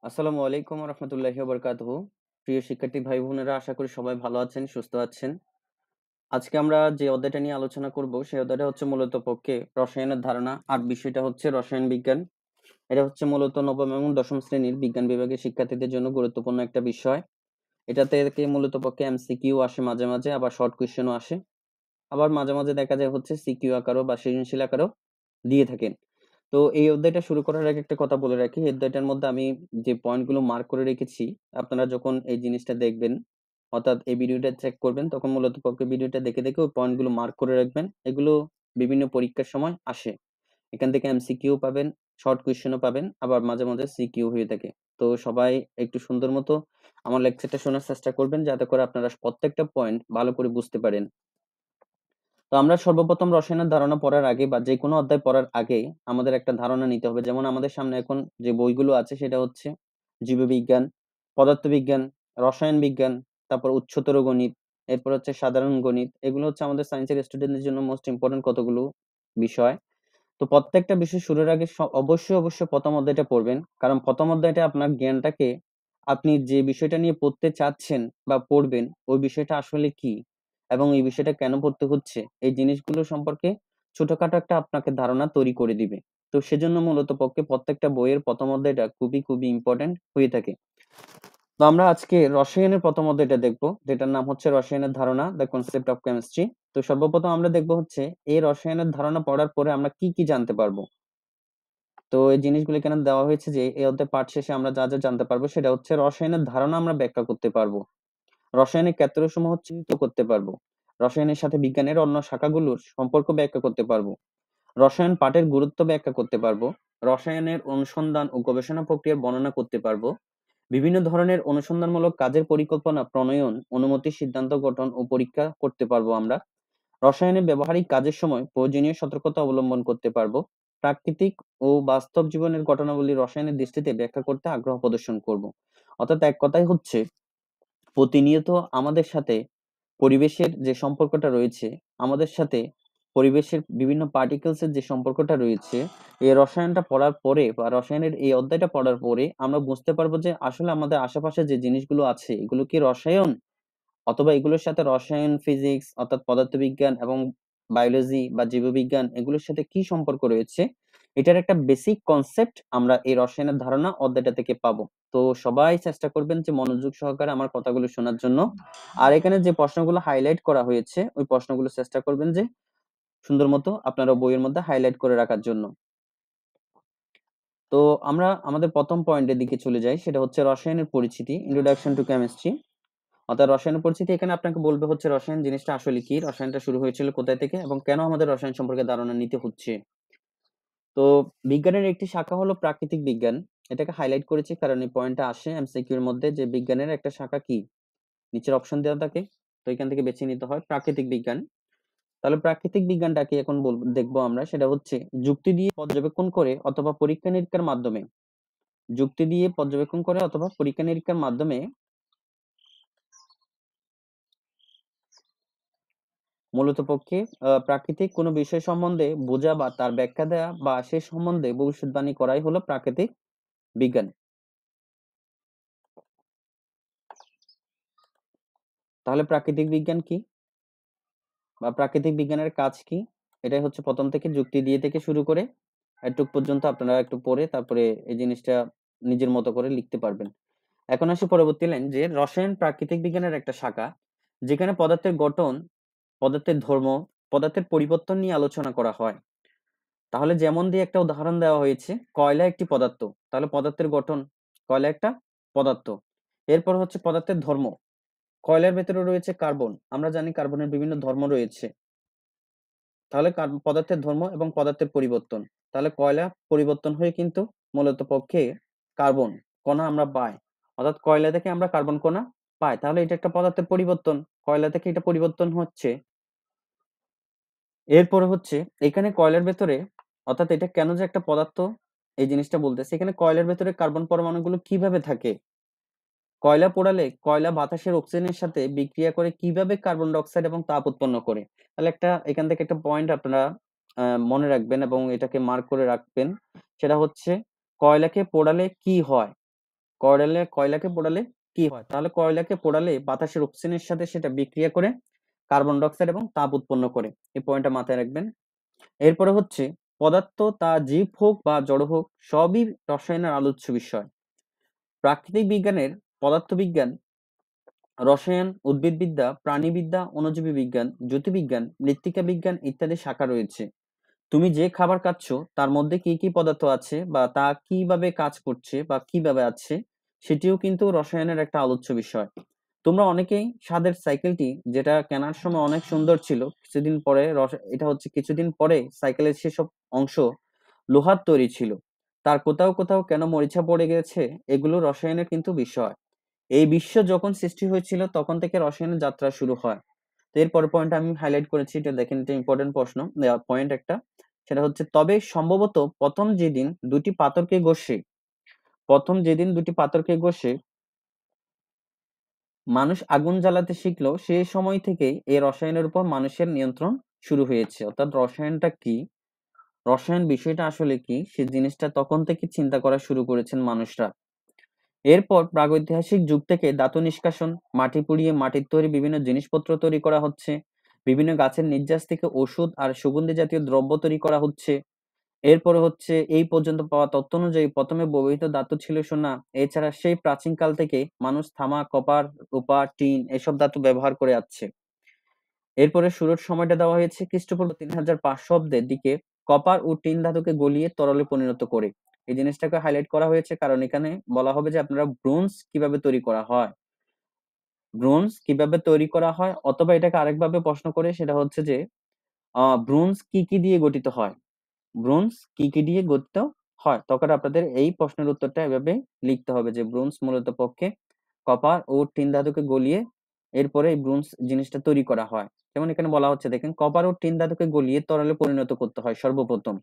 আসসালামু আলাইকুম রহমতুল্লাহি বারাকাতুহু। প্রিয় শিক্ষার্থী ভাই বোনেরা, আশা করি সবাই ভালো আছেন, সুস্থ আছেন। আজকে আমরা যে অধ্যায়টা নিয়ে আলোচনা করব সেই অধ্যায়টা হচ্ছে মূলত পক্ষে রসায়নের ধারণা, আর বিষয়টা হচ্ছে রসায়ন বিজ্ঞান। এটা হচ্ছে মূলত নবম এবং দশম শ্রেণীর বিজ্ঞান বিভাগের শিক্ষার্থীদের জন্য গুরুত্বপূর্ণ একটা বিষয়। এটাতে মূলত পক্ষে এমসিকিউ আসে মাঝে মাঝে, আবার শর্ট কোয়েশ্চেনও আসে, আবার মাঝে মাঝে দেখা যায় হচ্ছে সিকিউ আকারও বা সৃজনশীল আকারও দিয়ে থাকেন। তো এই অধ্যায়টা শুরু করার আগে একটা কথা বলে রাখি, এই অধ্যায়টার মধ্যে আমি যে পয়েন্টগুলো মার্ক করে রেখেছি, আপনারা যখন এই জিনিসটা দেখবেন, অর্থাৎ এই ভিডিওটা চেক করবেন, তখন মূলত পক্ষে ভিডিওটা দেখে দেখে ওই পয়েন্টগুলো মার্ক করে রাখবেন। এগুলো বিভিন্ন পরীক্ষার সময় আসে। এখান থেকে এমসিকিউ পাবেন, শর্ট কোয়েশ্চেনও পাবেন, আবার মাঝে মাঝে সিকিউ হয়ে থাকে। তো সবাই একটু সুন্দর মতো আমার লেকচারটা শোনার চেষ্টা করবেন, যাতে করে আপনারা প্রত্যেকটা পয়েন্ট ভালো করে বুঝতে পারেন। তো আমরা সর্বপ্রথম রসায়নের ধারণা পড়ার আগে বা যেকোনো অধ্যায় পড়ার আগে আমাদের একটা ধারণা নিতে হবে। যেমন আমাদের সামনে এখন যে বইগুলো আছে সেটা হচ্ছে জীববিজ্ঞান, পদার্থবিজ্ঞান, রসায়ন বিজ্ঞান, তারপর উচ্চতর গণিত, এরপর হচ্ছে সাধারণ গণিত। এগুলো হচ্ছে আমাদের সায়েন্সের স্টুডেন্টদের জন্য মোস্ট ইম্পর্টেন্ট কতগুলো বিষয়। তো প্রত্যেকটা বিষয় শুরুর আগে অবশ্যই প্রথম অধ্যায়টা পড়বেন। কারণ প্রথম অধ্যায়টা আপনার জ্ঞানটাকে, আপনি যে বিষয়টা নিয়ে পড়তে চাচ্ছেন বা পড়বেন, ওই বিষয়টা আসলে কি এবং এই বিষয়টা কেন পড়তে হচ্ছে, এই জিনিসগুলো সম্পর্কে ছোটখাটো একটা আপনাকে ধারণা তৈরি করে দিবে। তো সেজন্য মূলত পক্ষে প্রত্যেকটা বইয়ের প্রথম অধ্যায়টা খুবই ইম্পর্টেন্ট হয়ে থাকে। তো আমরা আজকে রসায়নের প্রথম অধ্যায়টা দেখবো, যেটার নাম হচ্ছে রসায়নের ধারণা, দ্য কনসেপ্ট অফ কেমিস্ট্রি। তো সর্বপ্রথম আমরা দেখবো হচ্ছে এই রসায়নের ধারণা পড়ার পরে আমরা কি কি জানতে পারবো। তো এই জিনিসগুলো এখানে দেওয়া হয়েছে যে এই অধ্যায় পাঠ শেষে আমরা যা যা জানতে পারবো সেটা হচ্ছে রসায়নের ধারণা আমরা ব্যাখ্যা করতে পারবো, রসায়নিক ক্ষেত্রসমূহ চিহ্নিত করতে পারবো, রসায়নের সাথে বিজ্ঞানের অন্য শাখাগুলোর সম্পর্ক ব্যাখ্যা করতে পারবো, রসায়ন পাঠের গুরুত্ব ব্যাখ্যা করতে পারবো, রসায়নের অনুসন্ধান ও গবেষণা প্রক্রিয়ার বর্ণনা করতে পারবো, বিভিন্ন ধরনের অনুসন্ধানমূলক কাজের পরিকল্পনা প্রণয়ন, অনুমতি, সিদ্ধান্ত গঠন ও পরীক্ষা করতে পারবো আমরা। রসায়নের ব্যবহারিক কাজের সময় প্রয়োজনীয় সতর্কতা অবলম্বন করতে পারবো। প্রাকৃতিক ও বাস্তব জীবনের ঘটনাবলী রসায়নের দৃষ্টিতে ব্যাখ্যা করতে আগ্রহ প্রদর্শন করব। অর্থাৎ এক কথাই হচ্ছে প্রতিনিয়ত আমাদের সাথে পরিবেশের যে সম্পর্কটা রয়েছে, আমাদের সাথে পরিবেশের বিভিন্ন পার্টিকেলস এর যে সম্পর্কটা রয়েছে, এই রসায়নটা পড়ার পরে বা রসায়নের এই অধ্যায়টা পড়ার পরে আমরা বুঝতে পারবো যে আসলে আমাদের আশেপাশে যে জিনিসগুলো আছে এগুলো কি রসায়ন, অথবা এগুলোর সাথে রসায়ন, ফিজিক্স অর্থাৎ পদার্থবিজ্ঞান এবং বায়োলজি বা জীববিজ্ঞান এগুলোর সাথে কি সম্পর্ক রয়েছে, এটার একটা বেসিক কনসেপ্ট আমরা এই রসায়নের ধারণা অধ্যায়টা থেকে পাবো। তো সবাই চেষ্টা করবেন যে মনোযোগ সহকারে আমার কথাগুলো শোনার জন্য। আর এখানে যে প্রশ্নগুলো হাইলাইট করা হয়েছে ওই প্রশ্নগুলো চেষ্টা করবেন যে সুন্দর মতো আপনারা বইয়ের মধ্যে হাইলাইট করে রাখার জন্য। তো আমরা আমাদের প্রথম পয়েন্টের দিকে চলে যাই, সেটা হচ্ছে রসায়নের পরিচিতি, ইন্ট্রোডাকশন টু কেমিস্ট্রি। অর্থাৎ রসায়নের পরিচিতি এখানে আপনাকে বলবে হচ্ছে রসায়ন জিনিসটা আসলে কি, রসায়নটা শুরু হয়েছিল কোথায় থেকে এবং কেন আমাদের রসায়ন সম্পর্কে ধারণা নিতে হচ্ছে। তো বিজ্ঞানের একটি শাখা হলো প্রাকৃতিক বিজ্ঞান। এটাকে হাইলাইট করেছি কারণ এই পয়েন্টটা আসে এমসিকিউ এর মধ্যে, যে বিজ্ঞানের একটা শাখা কি, নিচের অপশন দেওয়া থাকে, তো এখান থেকে বেছে নিতে হয় প্রাকৃতিক বিজ্ঞান। তাহলে প্রাকৃতিক বিজ্ঞানটা কি এখন দেখবো আমরা, সেটা হচ্ছে যুক্তি দিয়ে পর্যবেক্ষণ করে অথবা পরীক্ষা নিরীক্ষার মাধ্যমে, যুক্তি দিয়ে পর্যবেক্ষণ করে অথবা পরীক্ষা নিরীক্ষার মাধ্যমে মূলত পক্ষে প্রাকৃতিক কোনো বিষয় সম্বন্ধে বোঝা বা তার ব্যাখ্যা দেয়া বা সে সম্বন্ধে ভবিষ্যৎবাণী করাই হলো প্রাকৃতিক বিজ্ঞান। তাহলে প্রাকৃতিক বিজ্ঞান কি বা প্রাকৃতিক বিজ্ঞানের কাজ কি, এটাই হচ্ছে প্রথম থেকে যুক্তি দিয়ে থেকে শুরু করে এটুক পর্যন্ত আপনারা একটু পড়ে তারপরে এই জিনিসটা নিজের মতো করে লিখতে পারবেন। এখন আসি পরবর্তী লাইন, যে রসায়ন প্রাকৃতিক বিজ্ঞানের একটা শাখা যেখানে পদার্থের গঠন, পদার্থের ধর্ম, পদার্থের পরিবর্তন নিয়ে আলোচনা করা হয়। তাহলে যেমন দিয়ে একটা উদাহরণ দেওয়া হয়েছে, কয়লা একটি পদার্থ, তাহলে পদার্থের গঠন, কয়লা একটা পদার্থ। এরপর হচ্ছে পদার্থের ধর্ম, কয়লার ভেতরে রয়েছে কার্বন, আমরা জানি কার্বনের বিভিন্ন ধর্ম রয়েছে। তাহলে পদার্থের ধর্ম এবং পদার্থের পরিবর্তন, তাহলে কয়লা পরিবর্তন হয়ে কিন্তু মূলত পক্ষে কার্বন কণা আমরা পাই, অর্থাৎ কয়লা থেকে আমরা কার্বন কণা পাই, তাহলে এটা একটা পদার্থের পরিবর্তন, কয়লা থেকে এটা পরিবর্তন হচ্ছে। এরপরে হচ্ছে এখানে কয়লার ভেতরে, অর্থাৎ এটা কেন যে একটা পদার্থ এই জিনিসটা বলতেছে, এখানে কয়লার ভেতরে কার্বন পরমাণুগুলো কিভাবে থাকে, কয়লা পোড়ালে কয়লা বাতাসের অক্সিজেনের সাথে বিক্রিয়া করে কিভাবে কার্বন ডাই অক্সাইড এবং তাপ উৎপন্ন করে। তাহলে একটা এখান থেকে একটা পয়েন্ট আপনারা মনে রাখবেন এবং এটাকে মার্ক করে রাখবেন, সেটা হচ্ছে কয়লাকে পোড়ালে কি হয়, কয়লাকে পোড়ালে কি হয়? তাহলে কয়লাকে পোড়ালে বাতাসের অক্সিজেনের সাথে সেটা বিক্রিয়া করে কার্বন ডাই অক্সাইড এবং তাপ উৎপন্ন করে। এই পয়েন্টটা মাথায় রাখবেন। এরপরে হচ্ছে পদার্থ তা জীব হোক বা জড় হোক সবই রসায়নের আলোচ্য বিষয়। প্রাকৃতিক বিজ্ঞানের পদার্থবিজ্ঞান, রসায়ন, উদ্ভিদবিদ্যা, প্রাণীবিদ্যা, অণুজীব বিজ্ঞান, জ্যোতির্বিজ্ঞান, মৃত্তিকা বিজ্ঞান ইত্যাদি শাখা রয়েছে। তুমি যে খাবার খাচ্ছ তার মধ্যে কি কি পদার্থ আছে বা তা কিভাবে কাজ করছে বা কিভাবে আছে সেটিও কিন্তু রসায়নের একটা আলোচ্য বিষয়। তোমরা অনেকেই স্বাদের সাইকেলটি যেটা কেনার সময় অনেক সুন্দর ছিল, কিছুদিন পরে এটা হচ্ছে কিছুদিন পরে সাইকেলের সেসব অংশ লোহার তৈরি ছিল, তার কোথাও কোথাও কেন মরিচা পড়ে গেছে, এগুলো রসায়নের কিন্তু বিষয়। এই বিশ্ব যখন সৃষ্টি হয়েছিল তখন থেকে রসায়নের যাত্রা শুরু হয়। তো এরপরের পয়েন্ট আমি হাইলাইট করেছি, এটা দেখেন, এটা ইম্পর্টেন্ট প্রশ্ন পয়েন্ট একটা। সেটা হচ্ছে তবে সম্ভবত প্রথম যেদিন দুটি পাথরকে ঘষে মানুষ আগুন জ্বালাতে শিখলো সেই সময় থেকেই এই রসায়নের উপর মানুষের নিয়ন্ত্রণ শুরু হয়েছে। অর্থাৎ রসায়নটা কি, রসায়ন বিষয়টা আসলে কি, সেই জিনিসটা তখন থেকে চিন্তা করা শুরু করেছেন মানুষরা। এরপর প্রাগৈতিহাসিক যুগ থেকে ধাতু নিষ্কাশন, মাটি পুড়িয়ে মাটির তৈরি বিভিন্ন জিনিসপত্র তৈরি করা হচ্ছে, বিভিন্ন গাছের নির্যাস থেকে ওষুধ আর সুগন্ধি জাতীয় দ্রব্য তৈরি করা হচ্ছে। এরপরে হচ্ছে এই পর্যন্ত পাওয়া তথ্য অনুযায়ী প্রথমে ব্যবহৃত ধাতু ছিল সোনা। এছাড়া সেই প্রাচীনকাল থেকে মানুষ তামা, কপার, রূপা, টিন এসব ধাতু ব্যবহার করে আসছে। এরপরে শুরুর সময়টা দেওয়া হয়েছে খ্রিস্টপূর্ব 3500 অব্দের দিকে কপার ও টিন ধাতুকে গলিয়ে তরলে পরিণত করে। এই জিনিসটাকে হাইলাইট করা হয়েছে কারণ এখানে বলা হবে যে আপনারা ব্রোঞ্জ কিভাবে তৈরি করা হয়, অথবা এটাকে আরেকভাবে প্রশ্ন করে, সেটা হচ্ছে যে ব্রোঞ্জ কি কি দিয়ে গঠিত হয়, তখন আপনাদের এই প্রশ্নের উত্তরটা এভাবে লিখতে হবে যে ব্রোঞ্জ মূলত পক্ষে কপার ও টিন ধাতুকে গলিয়ে এরপরে এই ব্রোঞ্জ জিনিসটা তৈরি করা হয়। যেমন এখানে বলা হচ্ছে, দেখেন, কপার ও টিন ধাতুকে গলিয়ে তরলে পরিণত করতে হয় সর্বপ্রথম।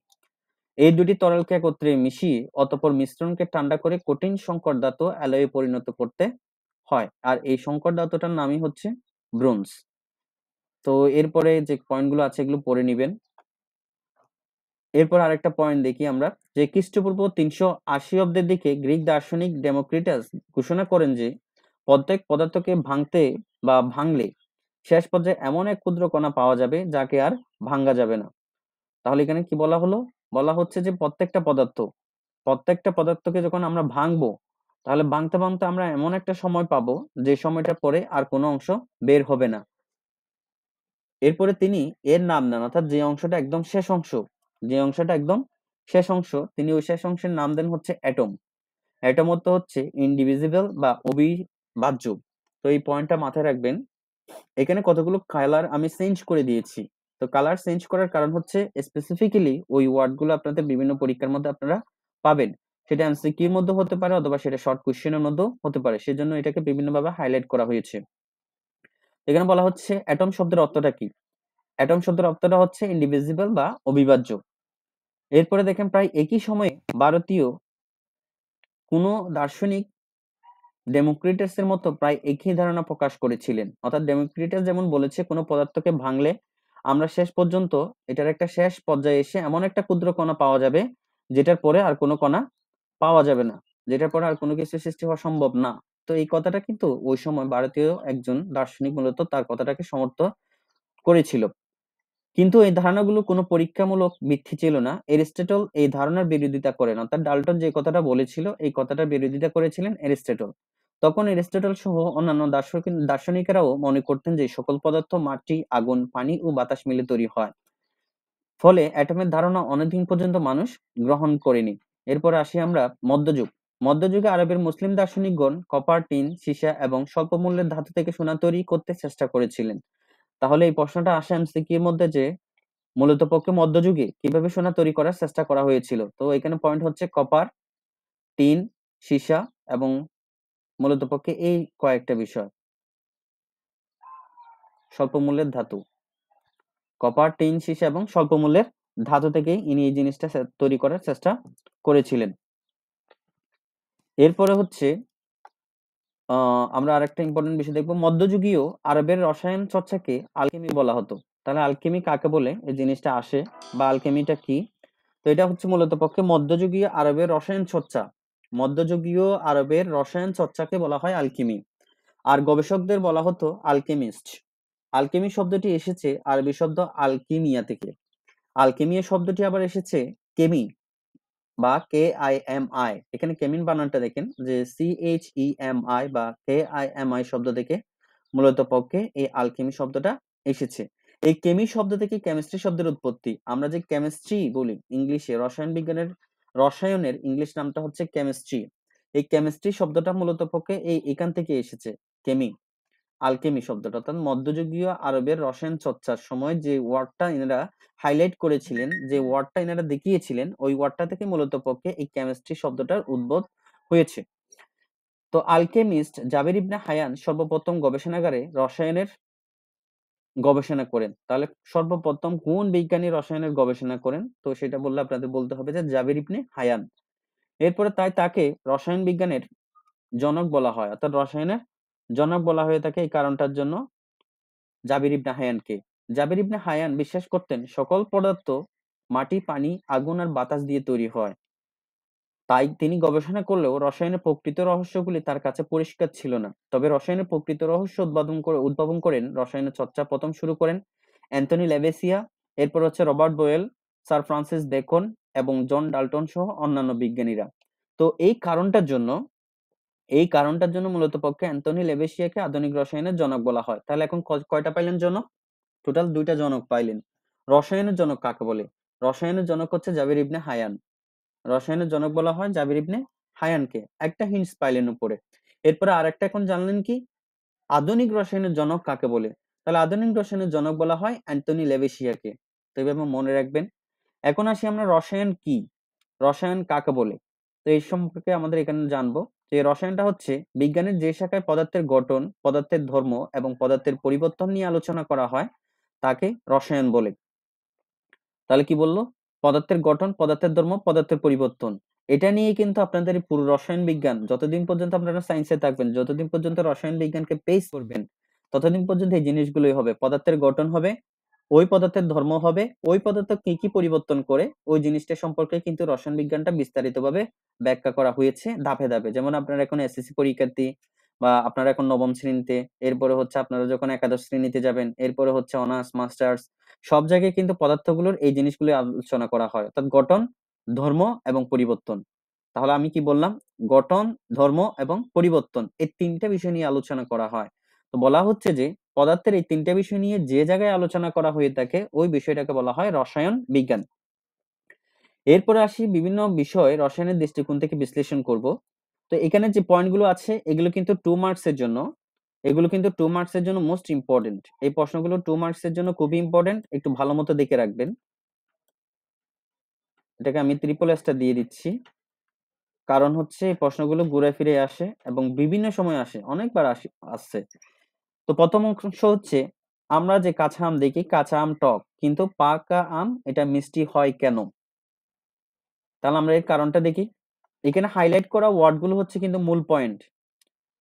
এই দুটি তরলকে একত্রে মিশিয়ে অতঃপর মিশ্রণকে ঠান্ডা করে কঠিন সংকর ধাতু অ্যালয়ে পরিণত করতে হয়, আর এই সংকর ধাতুটার নামই হচ্ছে ব্রোঞ্জ। তো এরপরে যে পয়েন্টগুলো আছে এগুলো পড়ে নিবেন। এরপর আরেকটা পয়েন্ট দেখি আমরা, যে খ্রিস্টপূর্ব 380 অব্দের দিকে গ্রিক দার্শনিক ডেমোক্রিটাস ঘোষণা করেন যে প্রত্যেক পদার্থকে ভাঙলে শেষ পর্যায়ে এমন এক ক্ষুদ্র কণা পাওয়া যাবে যাকে আর ভাঙা যাবে না। তাহলে এখানে কি বলা হলো, বলা হচ্ছে যে প্রত্যেকটা পদার্থকে যখন আমরা ভাঙবো তাহলে ভাঙতে ভাঙতে আমরা এমন একটা সময় পাবো যে সময়টা পরে আর কোনো অংশ বের হবে না। এরপরে তিনি এর নাম দেন, অর্থাৎ যে অংশটা একদম শেষ অংশ, তিনি ওই শেষ অংশের নাম দেন হচ্ছে অ্যাটম। অ্যাটম অর্থ হচ্ছে ইনডিভিজিবল বা অবিভাজ্য। তো এই পয়েন্টটা মাথায় রাখবেন। এখানে কতগুলো কালার আমি চেঞ্জ করে দিয়েছি। তো কালার চেঞ্জ করার কারণ হচ্ছে স্পেসিফিক্যালি ওই ওয়ার্ডগুলো আপনাদের বিভিন্ন পরীক্ষার মধ্যে আপনারা পাবেন। সেটা এমসিকিউর মধ্যে হতে পারে অথবা সেটা শর্ট কোশ্চেনের মধ্যেও হতে পারে, সেজন্য এটাকে বিভিন্নভাবে হাইলাইট করা হয়েছে। এখানে বলা হচ্ছে অ্যাটম শব্দের অর্থটা কি। অ্যাটম শব্দের অর্থটা হচ্ছে ইনডিভিজিবল বা অবিভাজ্য। এরপরে দেখেন প্রায় একই সময়ে ভারতীয় কোন দার্শনিক ডেমোক্রিটাসের মতো প্রায় একই ধারণা প্রকাশ করেছিলেন। অর্থাৎ ডেমোক্রিটাস যেমন বলেছে কোনো পদার্থকে ভাঙলে আমরা শেষ পর্যন্ত এটার একটা শেষ পর্যায়ে এসে এমন একটা ক্ষুদ্র কণা পাওয়া যাবে যেটার পরে আর কোনো কণা পাওয়া যাবে না, যেটার পরে আর কোনো কিছু সৃষ্টি হওয়া সম্ভব না। তো এই কথাটা কিন্তু ওই সময় ভারতীয় একজন দার্শনিক মূলত তার কথাটাকে সমর্থন করেছিল। কিন্তু এই ধারণাগুলো কোনো পরীক্ষামূলক ভিত্তি ছিল না। এরিস্টটল এই ধারণার বিরোধিতা করেন, অর্থাৎ ডাল্টন যে কথাটা বলেছিল এই কথাটার বিরোধিতা করেছিলেন এরিস্টটল। তখন এরিস্টটল সহ অন্যান্য দার্শনিকেরাও মনে করতেন যে সকল পদার্থ মাটি, আগুন, পানি ও বাতাস মিলে তৈরি হয়। ফলে অ্যাটমের ধারণা অনেকদিন পর্যন্ত মানুষ গ্রহণ করেনি। এরপর আসি আমরা মধ্যযুগ। মধ্যযুগে আরবের মুসলিম দার্শনিকগণ কপার, টিন, সীসা এবং স্বল্প মূল্যের ধাতু থেকে সোনা তৈরি করতে চেষ্টা করেছিলেন। তাহলে এই প্রশ্নটা আসে এমসিকিউর মধ্যে যে মূলত পক্ষে মধ্যযুগে কিভাবে সোনা তৈরি করার চেষ্টা করা হয়েছিল। তো এখানে পয়েন্ট হচ্ছে কপার, টিন, সীসা এবং মূলত পক্ষে এই কয়েকটা বিষয় স্বল্প মূল্যের ধাতু। কপার, টিন, সীসা এবং স্বল্প মূল্যের ধাতু থেকেই ইনি এই জিনিসটা তৈরি করার চেষ্টা করেছিলেন। এরপরে হচ্ছে আমরা আরেকটা ইম্পর্টেন্ট বিষয় দেখবো, মধ্যযুগীয় আরবের রসায়ন চর্চাকে আলকেমি বলা হতো। তাহলে আলকেমি কাকে বলে, এই জিনিসটা আসে বা আলকেমিটা কি। তো এটা হচ্ছে মূলত পক্ষে মধ্যযুগীয় আরবের রসায়ন চর্চা মধ্যযুগীয় আরবের রসায়ন চর্চাকে বলা হয় আলকিমি, আর গবেষকদের বলা হতো আলকেমিস্ট। আলকেমি শব্দটি এসেছে আরবি শব্দ আলকিমিয়া থেকে। আলকেমিয়া শব্দটি আবার এসেছে কেমি বা KIMI, এখানে কেমিন বানানটা দেখেন যে CHEMI বা KIMI শব্দ থেকে মূলত পক্ষে এই আলকেমি শব্দটা এসেছে। এই কেমি শব্দ থেকে কেমিস্ট্রি শব্দের উৎপত্তি। আমরা যে কেমিস্ট্রি বলি ইংলিশে, রসায়নের ইংলিশ নামটা হচ্ছে কেমিস্ট্রি। এই কেমিস্ট্রি শব্দটা মূলত পক্ষে এখান থেকে এসেছে, কেমি, আলকেমি শব্দটা। অর্থাৎ মধ্যযুগীয় আরবের রসায়ন চর্চার সময় যে ওয়ার্ডটা এনারা হাইলাইট করেছিলেন, যে ওয়ার্ডটা এনারা দেখিয়েছিলেন, ওই ওয়ার্ডটা থেকে মূলত পক্ষে এই কেমিস্ট্রি শব্দটার উদ্ভব হয়েছে। তো আলকেমিস্ট জাবের ইবনে হায়ান সর্বপ্রথম গবেষণাগারে রসায়নের গবেষণা করেন। তাহলে সর্বপ্রথম কোন বিজ্ঞানী রসায়নের গবেষণা করেন? তো সেটা বললে আপনাদের বলতে হবে যে জাবের ইবনে হায়ান। এরপরে তাকে রসায়ন বিজ্ঞানের জনক বলা হয়, অর্থাৎ রসায়নের জনক বলা হয়ে থাকে এই কারণটার জন্য জাবির ইবনে হায়ানকে। জাবির ইবনে হায়ান বিশ্বাস করতেন সকল পদার্থ মাটি, পানি, আগুন আর বাতাস দিয়ে তৈরি হয়। তাই তিনি গবেষণা করলেও রসায়নের প্রকৃত রহস্যগুলি তার কাছে পরিষ্কার ছিল না। তবে রসায়নের প্রকৃত রহস্য উদ্ভাবন করেন, রসায়নের চর্চা প্রথম শুরু করেন অ্যান্থনি ল্যাভেসিয়া, এরপর হচ্ছে Robert Boyle, sir Francis Bacon এবং জন ডাল্টন সহ অন্যান্য বিজ্ঞানীরা। তো এই কারণটার জন্য মূলত পক্ষে অ্যান্থনি ল্যাভেসিয়াকে আধুনিক রসায়নের জনক বলা হয়। তাহলে এখন কয়টা পাইলেন জনক? টোটাল 2টা জনক পাইলেন। রসায়নের জনক কাকে বলে? রসায়নের জনক হচ্ছে জাবির ইবনে হায়ান। রসায়নের জনক বলা হয় জাবির ইবনে হায়ানকে। একটা হিন্টস পাইলেন উপরে। এরপরে আরেকটা এখন জানলেন কি, আধুনিক রসায়নের জনক কাকে বলে? তাহলে আধুনিক রসায়নের জনক বলা হয় অ্যান্টনি ল্যাভেসিয়াকে। তো এভাবে মনে রাখবেন। এখন আসি আমরা রসায়ন কি, রসায়ন কাকে বলে। তো এই সম্পর্কে আমাদের এখানে জানবো যে রসায়নটা হচ্ছে বিজ্ঞানের যে শাখায় পদার্থের গঠন, পদার্থের ধর্ম এবং পদার্থের পরিবর্তন নিয়ে আলোচনা করা হয় তাকে রসায়ন বলে। তাহলে কি বললো? পদার্থের গঠন, পদার্থের ধর্ম, পদার্থের পরিবর্তন, এটা নিয়ে কিন্তু আপনাদের এই পুরো রসায়ন বিজ্ঞান, যতদিন পর্যন্ত আপনারা সায়েন্সে থাকবেন, যতদিন পর্যন্ত রসায়ন বিজ্ঞানকে পেস করবেন, ততদিন পর্যন্ত এই জিনিসগুলোই হবে। পদার্থের গঠন হবে, ওই পদার্থের ধর্ম হবে, ওই পদার্থ কি কি পরিবর্তন করে, ওই জিনিসটা সম্পর্কে কিন্তু রসায়ন বিজ্ঞানটা বিস্তারিতভাবে ব্যাখ্যা করা হয়েছে ধাপে ধাপে। যেমন আপনারা এখন এসএসসি পরীক্ষার্থী বা আপনারা এখন নবম শ্রেণীতে, এরপরে হচ্ছে আপনারা যখন একাদশ শ্রেণীতে যাবেন, এরপরে হচ্ছে অনার্স, মাস্টার্স, সব জায়গায় কিন্তু পদার্থগুলোর এই জিনিসগুলো আলোচনা করা হয়, অর্থাৎ গঠন, ধর্ম এবং পরিবর্তন। তাহলে আমি কি বললাম? গঠন, ধর্ম এবং পরিবর্তন, এই 3টা বিষয় নিয়ে আলোচনা করা হয়। তো বলা হচ্ছে যে পদার্থের এই 3টা বিষয় নিয়ে যে জায়গায় আলোচনা করা হয়ে থাকে ওই বিষয়টাকে বলা হয় রসায়ন বিজ্ঞান। এরপরে আসি বিভিন্ন বিষয় রসায়নের দৃষ্টিকোণ থেকে বিশ্লেষণ করব। তো এখানে যে পয়েন্টগুলো আছে এগুলো কিন্তু 2 মার্কসের জন্য, এগুলো কিন্তু 2 মার্কসের জন্য মোস্ট ইম্পর্টেন্ট। এই প্রশ্নগুলো 2 মার্কসের জন্য খুবই ইম্পর্টেন্ট, একটু ভালো মতো দেখে রাখবেন। এটাকে আমি ট্রিপল স্টার দিয়ে দিচ্ছি, কারণ হচ্ছে এই প্রশ্নগুলো ঘুরে ফিরে আসে এবং বিভিন্ন সময় আসে, অনেকবার আসছে। তো প্রথম অংশ হচ্ছে, আমরা যে কাঁচা আম দেখি, কাঁচা আম টক কিন্তু পাকা আম এটা মিষ্টি হয় কেন? তাহলে আমরা এর কারণটা দেখি। এখানে হাইলাইট করা ওয়ার্ড গুলো হচ্ছে কিন্তু মূল পয়েন্ট।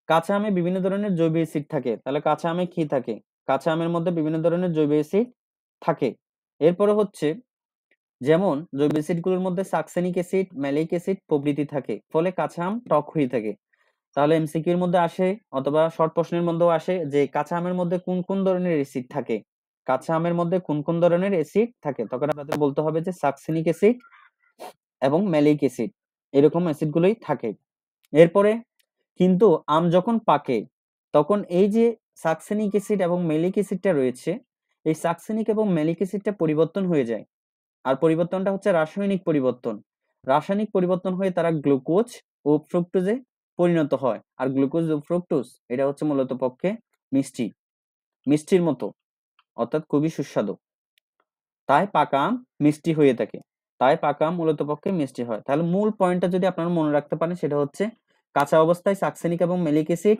কাঁচা আমে বিভিন্ন ধরনের জৈব অ্যাসিড থাকে, তাহলে কাঁচা আমে কি থাকে? কাঁচা আমের মধ্যে বিভিন্ন ধরনের জৈব অ্যাসিড থাকে। এরপরে হচ্ছে যেমন জৈব অ্যাসিড গুলোর মধ্যে সাকসেনিক অ্যাসিড, ম্যালিক অ্যাসিড প্রভৃতি থাকে, ফলে কাঁচা আম টক হয়ে থাকে। তাহলে এমসিকিউ এর মধ্যে আসে অথবা শর্ট প্রশ্নের মধ্যেও আসে যে কাঁচা আমের মধ্যে কোন কোন ধরনের অ্যাসিড থাকে, কাঁচা আমের মধ্যে কোন কোন ধরনের অ্যাসিড থাকে, তখন আপনাদের বলতে হবে যে সাকসেনিক অ্যাসিড এবং ম্যালিক অ্যাসিড, এরকম অ্যাসিড গুলোই থাকে। এরপরে কিন্তু আম যখন পাকে তখন এই যে সাকসেনিক অ্যাসিড এবং ম্যালিক অ্যাসিডটা রয়েছে, এই সাকসেনিক এবং ম্যালিক অ্যাসিডটা পরিবর্তন হয়ে যায়। আর পরিবর্তনটা হচ্ছে রাসায়নিক পরিবর্তন। রাসায়নিক পরিবর্তন হয়ে তারা গ্লুকোজ ও ফ্রুক্টোজে পরিণত হয়। আর গ্লুকোজ ও ফ্রুক্টোজ এটা হচ্ছে মূলত পক্ষে মিষ্টি, মিষ্টির মতো, অর্থাৎ খুবই সুস্বাদু। তাই পাকা আম মিষ্টি হয়ে থাকে, তাই পাকা আম মূলত পক্ষে মিষ্টি হয়। তাহলে মূল পয়েন্টটা যদি আপনারা মনে রাখতে পারেন সেটা হচ্ছে কাঁচা অবস্থায় সাকসেনিক এবং ম্যালিক অ্যাসিড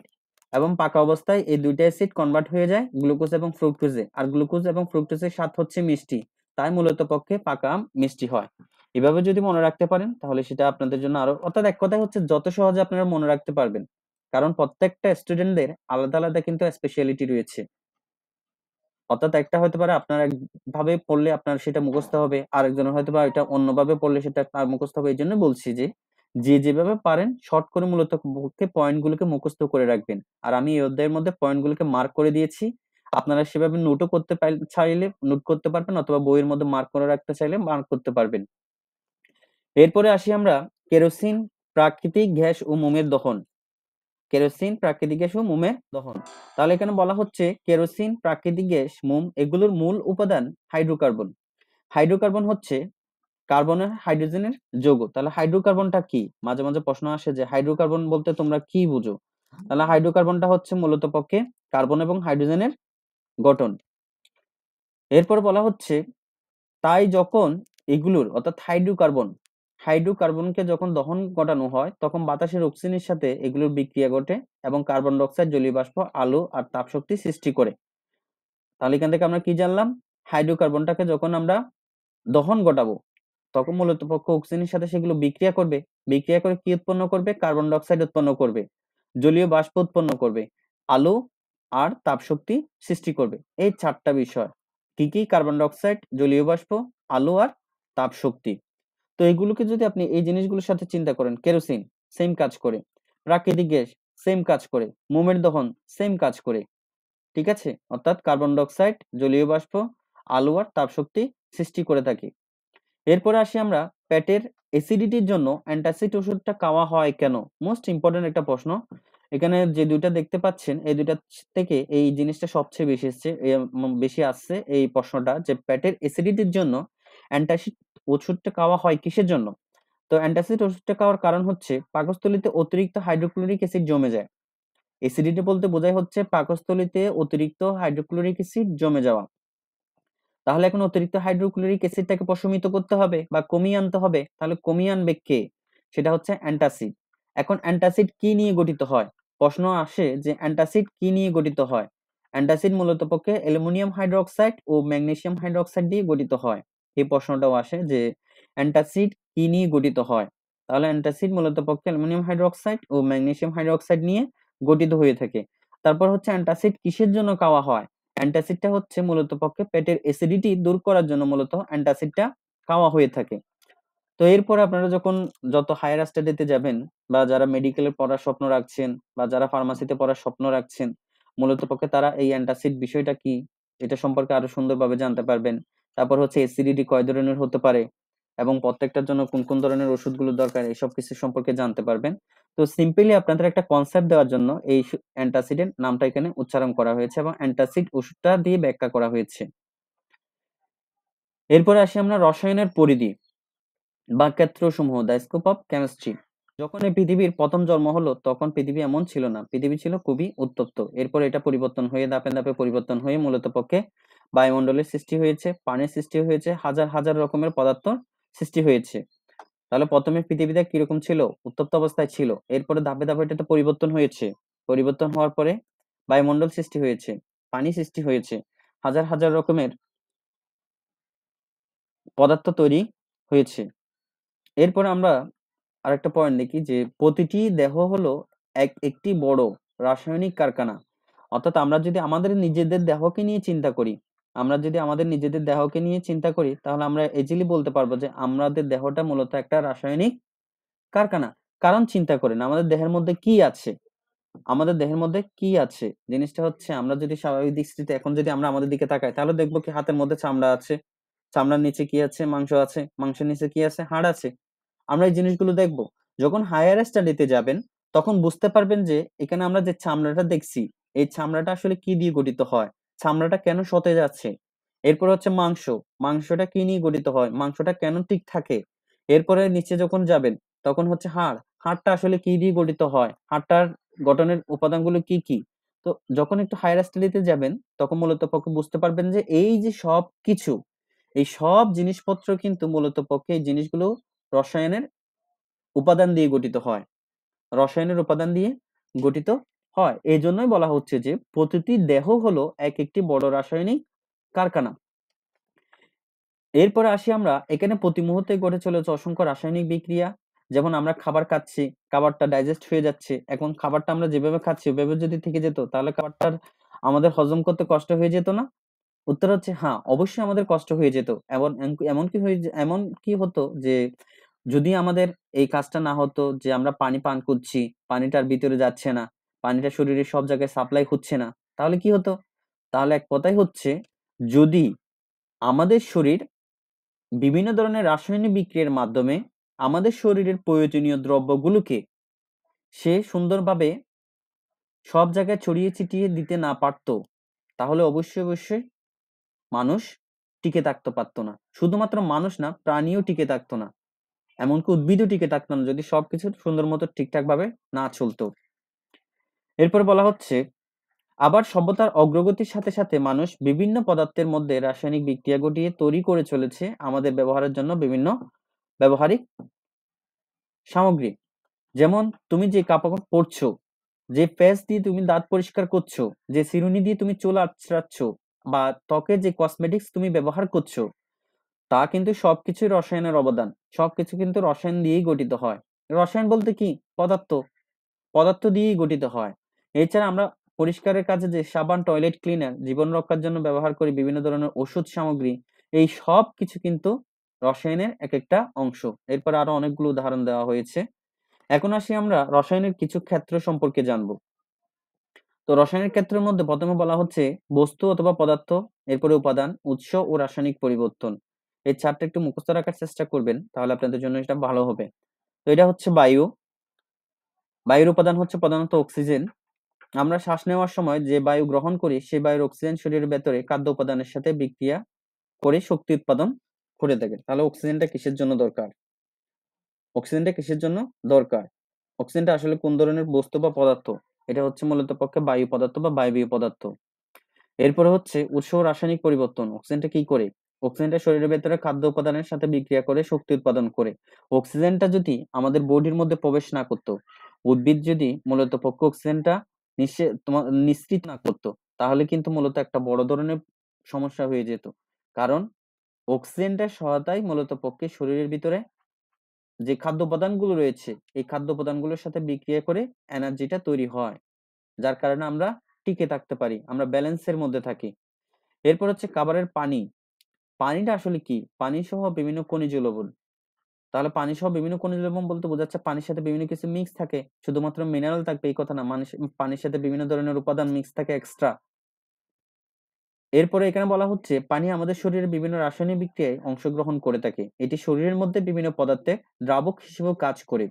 এবং পাকা অবস্থায় এই দুইটা অ্যাসিড কনভার্ট হয়ে যায় গ্লুকোজ এবং ফ্রুক্টোজে, আর গ্লুকোজ এবং ফ্রুক্টোজের স্বাদ হচ্ছে মিষ্টি, তাই মূলত পক্ষে পাকা আম মিষ্টি হয়। এভাবে যদি মনে রাখতে পারেন তাহলে সেটা আপনাদের জন্য আরো, অর্থাৎ এক কথায় হচ্ছে যত সহজে আপনারা মনে রাখতে পারবেন, কারণ প্রত্যেকটা স্টুডেন্টদের আলাদা আলাদা কিন্তু স্পেশালিটি রয়েছে। অর্থাৎ একটা হতে পারে আপনার একভাবে পড়লে আপনার সেটা মুখস্থ হবে, আরেকজনের হয়তো বা এটা অন্যভাবে পড়লে সেটা তার মুখস্থ হবে। এই জন্য বলছি যে যে যেভাবে পারেন শর্ট করে মূলত পয়েন্টগুলোকে মুখস্থ করে রাখবেন। আর আমি এই অধ্যায়ের মধ্যে পয়েন্টগুলোকে মার্ক করে দিয়েছি। আপনারা সেভাবে নোটও করতে চাইলে নোট করতে পারবেন, অথবা বইয়ের মধ্যে মার্ক করে রাখতে চাইলে মার্ক করতে পারবেন। এরপরে আসি আমরা কেরোসিন, প্রাকৃতিক গ্যাস ও মোমের দহন। কেরোসিন, প্রাকৃতিক গ্যাস ও মোমের দহন। তাহলে এখানে বলা হচ্ছে কেরোসিন, প্রাকৃতিক গ্যাস, মোম এগুলোর মূল উপাদান হাইড্রোকার্বন। হাইড্রোকার্বন হচ্ছে কার্বনের হাইড্রোজেনের যৌগ। তাহলে হাইড্রোকার্বনটা কি? মাঝে মাঝে প্রশ্ন আসে যে হাইড্রোকার্বন বলতে তোমরা কি বুঝো? তাহলে হাইড্রোকার্বনটা হচ্ছে মূলত পক্ষে কার্বন এবং হাইড্রোজেনের গঠন। এরপর বলা হচ্ছে তাই যখন এগুলোর অর্থাৎ হাইড্রোকার্বনকে যখন দহন ঘটানো হয় তখন বাতাসের অক্সিজেনের সাথে এগুলোর বিক্রিয়া ঘটে এবং কার্বন ডাই অক্সাইড, জলীয় বাষ্প, আলো আর তাপশক্তি সৃষ্টি করে। তাহলে এখান থেকে আমরা কি জানলাম? হাইড্রোকার্বনটাকে যখন আমরা দহন ঘটাবো তখন মূলত পক্ষে অক্সিজেনের সাথে সেগুলো বিক্রিয়া করবে। বিক্রিয়া করে কি উৎপন্ন করবে? কার্বন ডাই অক্সাইড উৎপন্ন করবে, জলীয় বাষ্প উৎপন্ন করবে, আলো আর তাপশক্তি সৃষ্টি করবে। এই চারটা বিষয় কি কি? কার্বন ডাই অক্সাইড, জলীয় বাষ্প, আলো আর তাপশক্তি। তো এগুলোকে যদি আপনি এই জিনিসগুলোর সাথে চিন্তা করেন, কেরোসিন সেম কাজ করে, প্রাকৃতিক গ্যাস সেম কাজ করে, মোমের দহন সেম কাজ করে, ঠিক আছে? অর্থাৎ কার্বন ডাই অক্সাইড, জলীয় বাষ্প, আলো আর তাপশক্তি সৃষ্টি করে থাকে। এরপরে আসি আমরা পেটের অ্যাসিডিটির জন্য অ্যান্টাসিড ওষুধটা খাওয়া হয় কেন? মোস্ট ইম্পর্টেন্ট একটা প্রশ্ন। এখানে যে দুইটা দেখতে পাচ্ছেন এই দুইটা থেকে এই জিনিসটা সবচেয়ে বেশি এসছে, বেশি আসছে এই প্রশ্নটা যে পেটের অ্যাসিডিটির জন্য অ্যান্টাসিড ওষুধটা খাওয়া হয় কিসের জন্য? তো অ্যান্টাসিড ওষুধটা খাওয়ার কারণ হচ্ছে পাকস্থলীতে অতিরিক্ত হাইড্রোক্লোরিক অ্যাসিড জমে যায়। অ্যাসিডিটি বলতে বোঝায় হচ্ছে পাকস্থলীতে অতিরিক্ত হাইড্রোক্লোরিক অ্যাসিড জমে যাওয়া। তাহলে এখন অতিরিক্ত হাইড্রোক্লোরিক অ্যাসিডটাকে প্রশমিত করতে হবে বা কমিয়ে আনতে হবে। তাহলে কমিয়ে আনবে কে? সেটা হচ্ছে অ্যান্টাসিড। এখন অ্যান্টাসিড কি নিয়ে গঠিত হয়? প্রশ্ন আসে যে অ্যান্টাসিড কি নিয়ে গঠিত হয়? অ্যান্টাসিড মূলত পক্ষে অ্যালুমিনিয়াম হাইড্রোক্সাইড ও ম্যাগনেসিয়াম হাইড্রোক্সাইড দিয়ে গঠিত হয়। এই প্রশ্নটাও আসে যে অ্যান্টাসিড কি নিয়ে গঠিত হয়? তাহলে অ্যান্টাসিড মূলত পক্ষে অ্যালুমিনিয়াম হাইড্রোক্সাইড ও ম্যাগনেসিয়াম হাইড্রোক্সাইড নিয়ে গঠিত হয়ে থাকে। তারপর হচ্ছে অ্যান্টাসিড কিসের জন্য খাওয়া হয়? অ্যান্টাসিডটা হচ্ছে মূলত পক্ষে পেটের অ্যাসিডিটি দূর করার জন্য মূলত অ্যান্টাসিডটা খাওয়া হয়ে থাকে। তো এরপরে আপনারা যখন যত হায়ার স্টাডিতে যাবেন বা যারা মেডিকেলে পড়ার স্বপ্ন রাখছেন বা যারা ফার্মাসিতে পড়ার স্বপ্ন রাখছেন, মূলত পক্ষে তারা এই অ্যান্টাসিড বিষয়টা কি এটা সম্পর্কে আরো সুন্দরভাবে জানতে পারবেন। তারপর হচ্ছে অ্যাসিডিটি কয় ধরনের হতে পারে এবং প্রত্যেকটার জন্য কোন কোন ধরনের ওষুধগুলো দরকার এসব কিছু সম্পর্কে জানতে পারবেন। তো সিম্পলি আপনাদের একটা কনসেপ্ট দেওয়ার জন্য এই অ্যান্টাসিডের নামটা এখানে উচ্চারণ করা হয়েছে এবং অ্যান্টাসিড ওষুধটা দিয়ে ব্যাখ্যা করা হয়েছে। এরপরে আসি আমরা রসায়নের পরিধি বা ক্ষেত্রসমূহ, দ্য স্কোপ অফ কেমিস্ট্রি। যখন এই পৃথিবীর প্রথম জন্ম হলো তখন পৃথিবী এমন ছিল না, পৃথিবী ছিল খুবই উত্তপ্ত। এরপর এটা পরিবর্তন হয়ে ধাপে ধাপে পরিবর্তন হয়ে মূলত পক্ষে বায়ুমণ্ডলের সৃষ্টি হয়েছে, পানির সৃষ্টি হয়েছে, হাজার হাজার রকমের পদার্থ সৃষ্টি হয়েছে। তাহলে প্রথমে পৃথিবীটা কিরকম ছিল? উত্তপ্ত অবস্থায় ছিল। এরপরে ধাপে ধাপে এটা তো পরিবর্তন হয়েছে। পরিবর্তন হওয়ার পরে বায়ুমণ্ডল সৃষ্টি হয়েছে, পানি সৃষ্টি হয়েছে, হাজার হাজার রকমের পদার্থ তৈরি হয়েছে। এরপরে আমরা আরেকটা পয়েন্ট দেখি যে প্রতিটি দেহ হলো একটি বড় রাসায়নিক কারখানা। অর্থাৎ আমরা যদি আমাদের নিজেদের দেহকে নিয়ে চিন্তা করি, তাহলে আমরা ইজিলি বলতে পারবো যে আমাদের দেহটা মূলত একটা রাসায়নিক কারখানা। কারণ চিন্তা করেন আমাদের দেহের মধ্যে কি আছে? জিনিসটা হচ্ছে আমরা যদি স্বাভাবিক দৃষ্টিতে এখন যদি আমরা আমাদের দিকে তাকাই তাহলে দেখবো কি হাতের মধ্যে চামড়া আছে, চামড়ার নিচে কি আছে? মাংস আছে, মাংসের নিচে কি আছে? হাড় আছে। আমরা এই জিনিসগুলো দেখবো। যখন হায়ার স্টাডিতে যাবেন তখন বুঝতে পারবেন যে এখানে আমরা যে চামড়াটা দেখছি এই চামড়াটা আসলে কি দিয়ে গঠিত হয়, চামড়াটা কেন সতেজ আছে। এরপর হচ্ছে মাংস, মাংসটা কি নিয়ে গঠিত হয়, মাংসটা কেন ঠিক থাকে। এরপরে নিচে যখন যাবেন তখন হচ্ছে হাড়, হাড়টা আসলে কি দিয়ে গঠিত হয়, হাড়টার গঠনের উপাদানগুলো কি কি। তো যখন একটু হায়ার স্টাডিতে যাবেন তখন মূলত পক্ষে বুঝতে পারবেন যে এই যে সব কিছু, এই সব জিনিসপত্র কিন্তু মূলত পক্ষে এই জিনিসগুলো রসায়নের উপাদান দিয়ে গঠিত হয়, রসায়নের উপাদান দিয়ে গঠিত হয়। এই জন্যই বলা হচ্ছে যে প্রতিটি দেহ হলো এক একটি বড় রাসায়নিক কারখানা। এরপরে আসি আমরা এখানে প্রতি মুহূর্তে ঘটে চলেছে অসংখ্য রাসায়নিক বিক্রিয়া। যেমন আমরা খাবার খাচ্ছি, খাবারটা ডাইজেস্ট হয়ে যাচ্ছে। এখন খাবারটা আমরা যেভাবে খাচ্ছি ওইভাবে যদি থেকে যেত তাহলে খাবারটার আমাদের হজম করতে কষ্ট হয়ে যেত না? উত্তর হচ্ছে হ্যাঁ, অবশ্যই আমাদের কষ্ট হয়ে যেত। এমন কি হতো যে যদি আমাদের এই কাজটা না হতো যে আমরা পানি পান করছি, পানিটার ভিতরে যাচ্ছে না, পানিটা শরীরের সব জায়গায় সাপ্লাই হচ্ছে না, তাহলে কি হতো? তাহলে এক কথায় হচ্ছে, যদি আমাদের শরীর বিভিন্ন ধরনের রাসায়নিক বিক্রিয়ার মাধ্যমে আমাদের শরীরের প্রয়োজনীয় দ্রব্যগুলোকে সে সুন্দরভাবে সব জায়গায় ছড়িয়ে ছিটিয়ে দিতে না পারতো, তাহলে অবশ্যই মানুষ টিকে থাকতে পারতো না। শুধুমাত্র মানুষ না, প্রাণীও টিকে থাকতো না। এমনকি উদ্ভিদও টিকে থাকতো না যদি সবকিছু সুন্দর মতো ঠিকঠাক ভাবে না চলতো। এরপর বলা হচ্ছে, আবার সভ্যতার অগ্রগতির সাথে সাথে মানুষ বিভিন্ন পদার্থের মধ্যে রাসায়নিক বিক্রিয়া ঘটিয়ে তৈরি করে চলেছে আমাদের ব্যবহারের জন্য বিভিন্ন ব্যবহারিক সামগ্রী। যেমন তুমি যে কাপড় পরছো, যে পেস্ট দিয়ে তুমি দাঁত পরিষ্কার করছো, যে চিরুনি দিয়ে তুমি চুল আঁচড়াচ্ছ, বা ত্বকে যে কসমেটিক্স তুমি ব্যবহার করছো, তা কিন্তু সবকিছুই রসায়নের অবদান। সবকিছু কিন্তু রসায়ন দিয়েই গঠিত হয়। রসায়ন বলতে কি? পদার্থ। পদার্থ দিয়েই গঠিত হয়। এছাড়া আমরা পরিষ্কারের কাজে যে সাবান, টয়লেট ক্লিনার, জীবন রক্ষার জন্য ব্যবহার করি বিভিন্ন ধরনের ওষুধ সামগ্রী, এই সব কিছু কিন্তু রসায়নের এক একটা অংশ। এরপর আরো অনেকগুলো উদাহরণ দেওয়া হয়েছে। এখন আসি আমরা রসায়নের কিছু ক্ষেত্র সম্পর্কে জানবো। তো রসায়নের ক্ষেত্রের মধ্যে প্রথমে বলা হচ্ছে বস্তু অথবা পদার্থ, এরপরে উপাদান, উৎস ও রাসায়নিক পরিবর্তন। এই চারটা একটু মুখস্থ রাখার চেষ্টা করবেন, তাহলে আপনাদের জন্য এটা ভালো হবে। তো এটা হচ্ছে বায়ু। বায়ুর উপাদান হচ্ছে প্রধানত অক্সিজেন। আমরা শ্বাস নেওয়ার সময় যে বায়ু গ্রহণ করি সেই বায়ুর অক্সিজেন শরীরের ভেতরে খাদ্য উপাদানের সাথে বিক্রিয়া করে শক্তি উৎপাদন করে থাকে। তাহলে অক্সিজেনটা কিসের জন্য দরকার? অক্সিজেনটা কিসের জন্য দরকার? অক্সিজেনটা আসলে কোন ধরনের বস্তু বা পদার্থ? এটা হচ্ছে মূলত পক্ষে বায়ু পদার্থ বা বায়বীয় পদার্থ। এরপরে হচ্ছে উৎস ও রাসায়নিক পরিবর্তন। অক্সিজেনটা কি করে? অক্সিজেনটা শরীরের ভেতরে খাদ্য উপাদানের সাথে বিক্রিয়া করে শক্তি উৎপাদন করে। অক্সিজেনটা যদি আমাদের বডির মধ্যে প্রবেশ না করতো, উদ্ভিদ যদি মূলত পক্ষে অক্সিজেনটা নিঃসৃত না করতো, তাহলে কিন্তু মূলত একটা বড় ধরনের সমস্যা হয়ে যেত। কারণ অক্সিজেনটার সহায়তায় মূলত পক্ষে শরীরের ভিতরে যে খাদ্য উপাদানগুলো রয়েছে, এই খাদ্য উপাদানগুলোর সাথে বিক্রিয়া করে এনার্জিটা তৈরি হয়। যার কারণে আমরা টিকে থাকতে পারি, আমরা ব্যালেন্সের মধ্যে থাকি। এরপর হচ্ছে খাবারের পানি। পানিটা আসলে কি? পানি সহ বিভিন্ন খনিজ লবণ। তাহলে পানি সহ বিভিন্ন খনিজ লবণ বলতে বোঝাচ্ছে পানির সাথে বিভিন্ন কিছু মিক্স থাকে। শুধুমাত্র মিনারেল থাকবে এই কথা না। পানির সাথে বিভিন্ন ধরনের উপাদান মিক্স থাকে এক্সট্রা। এরপরে এখানে বলা হচ্ছে পানি আমাদের শরীরে বিভিন্ন রাসায়নিক বিক্রিয়ায় অংশগ্রহণ করে থাকে। এটি শরীরের মধ্যে বিভিন্ন পদার্থে দ্রাবক হিসেবেও কাজ করে।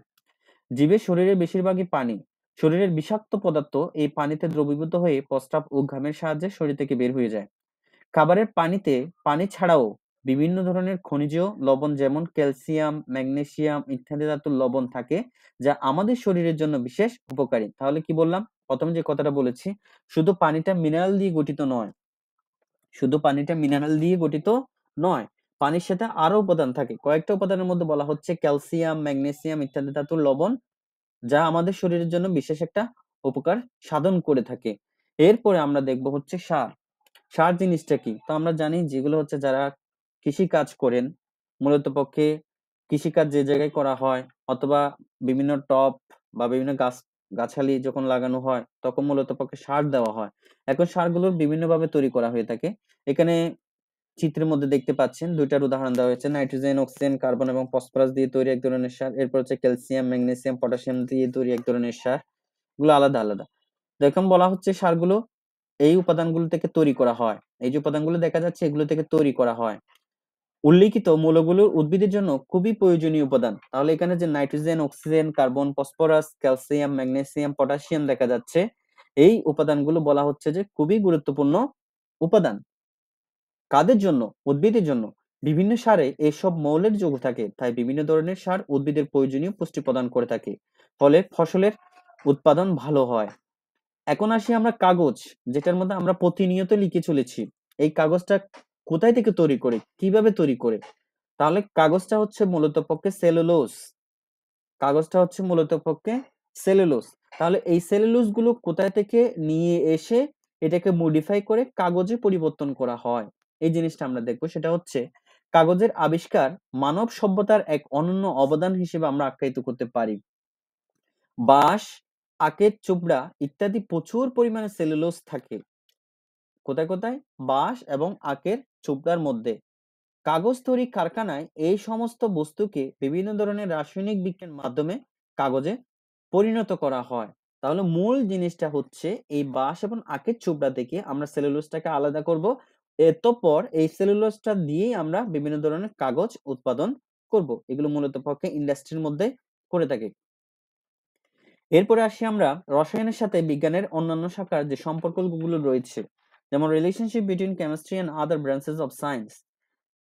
জীবের শরীরের বেশিরভাগই পানি। শরীরের বিষাক্ত পদার্থ এই পানিতে দ্রবীভূত হয়ে প্রস্রাব ও ঘামের সাহায্যে শরীর থেকে বের হয়ে যায়। খাবারের পানিতে পানি ছাড়াও বিভিন্ন ধরনের খনিজ লবণ যেমন ক্যালসিয়াম, ম্যাগনেসিয়াম ইত্যাদি ধাতুর লবণ থাকে, যা আমাদের শরীরের জন্য বিশেষ উপকারী। তাহলে কি বললাম? প্রথম যে কথাটা বলেছি, শুধু পানিটা মিনারেল দিয়ে গঠিত নয়। শুধু পানিটা মিনারেল দিয়ে গঠিত নয়। পানির সাথে আরো উপাদান থাকে। কয়েকটা উপাদানের মধ্যে বলা হচ্ছে ক্যালসিয়াম, ম্যাগনেসিয়াম ইত্যাদি ধাতুর লবণ, যা আমাদের শরীরের জন্য বিশেষ একটা উপকার সাধন করে থাকে। এরপরে আমরা দেখব হচ্ছে সার। সার জিনিসটা কি? তো আমরা জানি যেগুলো হচ্ছে যারা কৃষি কাজ করেন, মূলত পক্ষে কৃষিকাজ যে জায়গায় করা হয় অথবা বিভিন্ন টব বা বিভিন্ন গাছালি যখন লাগানো হয় তখন মূলত পক্ষে সার দেওয়া হয়। এখন সারগুলোর বিভিন্নভাবে তৈরি করা হয়ে থাকে। এখানে চিত্রের মধ্যে দেখতে পাচ্ছেন ২ টার উদাহরণ দেওয়া হয়েছে। নাইট্রোজেন, অক্সিজেন, কার্বন এবং ফসফরাস দিয়ে তৈরি এক ধরনের সার। এরপর হচ্ছে ক্যালসিয়াম, ম্যাগনেসিয়াম, পটাশিয়াম দিয়ে তৈরি এক ধরনের সার। এগুলো আলাদা। দেখুন বলা হচ্ছে সারগুলো এই উপাদানগুলো থেকে তৈরি করা হয়। এই যে উপাদানগুলো দেখা যাচ্ছে এগুলো থেকে তৈরি করা হয়। উল্লিখিত মৌলগুলো উদ্ভিদের জন্য খুবই প্রয়োজনীয় উপাদান। তাহলে এখানে যে nitrogen, oxygen, carbon, phosphorus, calcium, magnesium, potassium দেখা যাচ্ছে, এই উপাদানগুলো বলা হচ্ছে যে খুবই গুরুত্বপূর্ণ উপাদান। কাদের জন্য? উদ্ভিদের জন্য। বিভিন্ন সারে এসব মৌলের যোগ থাকে, তাই বিভিন্ন ধরনের সার উদ্ভিদের প্রয়োজনীয় পুষ্টি প্রদান করে থাকে। ফলে ফসলের উৎপাদন ভালো হয়। এখন আসি আমরা কাগজ, যেটার মধ্যে আমরা প্রতিনিয়ত লিখে চলেছি। এই কাগজটা কোথায় থেকে তৈরি করে? কিভাবে তৈরি করে? তাহলে কাগজটা হচ্ছে মূলত পক্ষে সেলুলোজ। কাগজটা হচ্ছে মূলত পক্ষে সেলুলোজ। তাহলে এই সেলুলোজ গুলো কোথায় থেকে নিয়ে এসে এটাকে মডিফাই করে কাগজে পরিবর্তন করা হয়। এই জিনিসটা আমরা দেখবো। সেটা হচ্ছে কাগজের আবিষ্কার মানব সভ্যতার এক অনন্য অবদান হিসেবে আমরা আখ্যায়িত করতে পারি। বাঁশ, আখের চোপড়া ইত্যাদি প্রচুর পরিমাণে সেলুলোজ থাকে। কোথায়? বাঁশ এবং আখের চোপড়ার মধ্যে। কাগজ তৈরি কারখানায় এই সমস্ত বস্তুকে বিভিন্ন ধরনের রাসায়নিক বিক্রিয়ার মাধ্যমে কাগজে পরিণত করা হয়। তাহলে মূল জিনিসটা হচ্ছে এই বাঁশ এবং আখের চোপড়া থেকে আমরা সেলুলোজটাকে আলাদা করব। এরপর এই সেলুলোজটা দিয়েই আমরা বিভিন্ন ধরনের কাগজ উৎপাদন করব। এগুলো মূলত পক্ষে ইন্ডাস্ট্রির মধ্যে করে থাকে। এরপরে আসি আমরা রসায়নের সাথে বিজ্ঞানের অন্যান্য শাখার যে সম্পর্কগুলো রয়েছে, যেমন relationship between chemistry and other branches of science.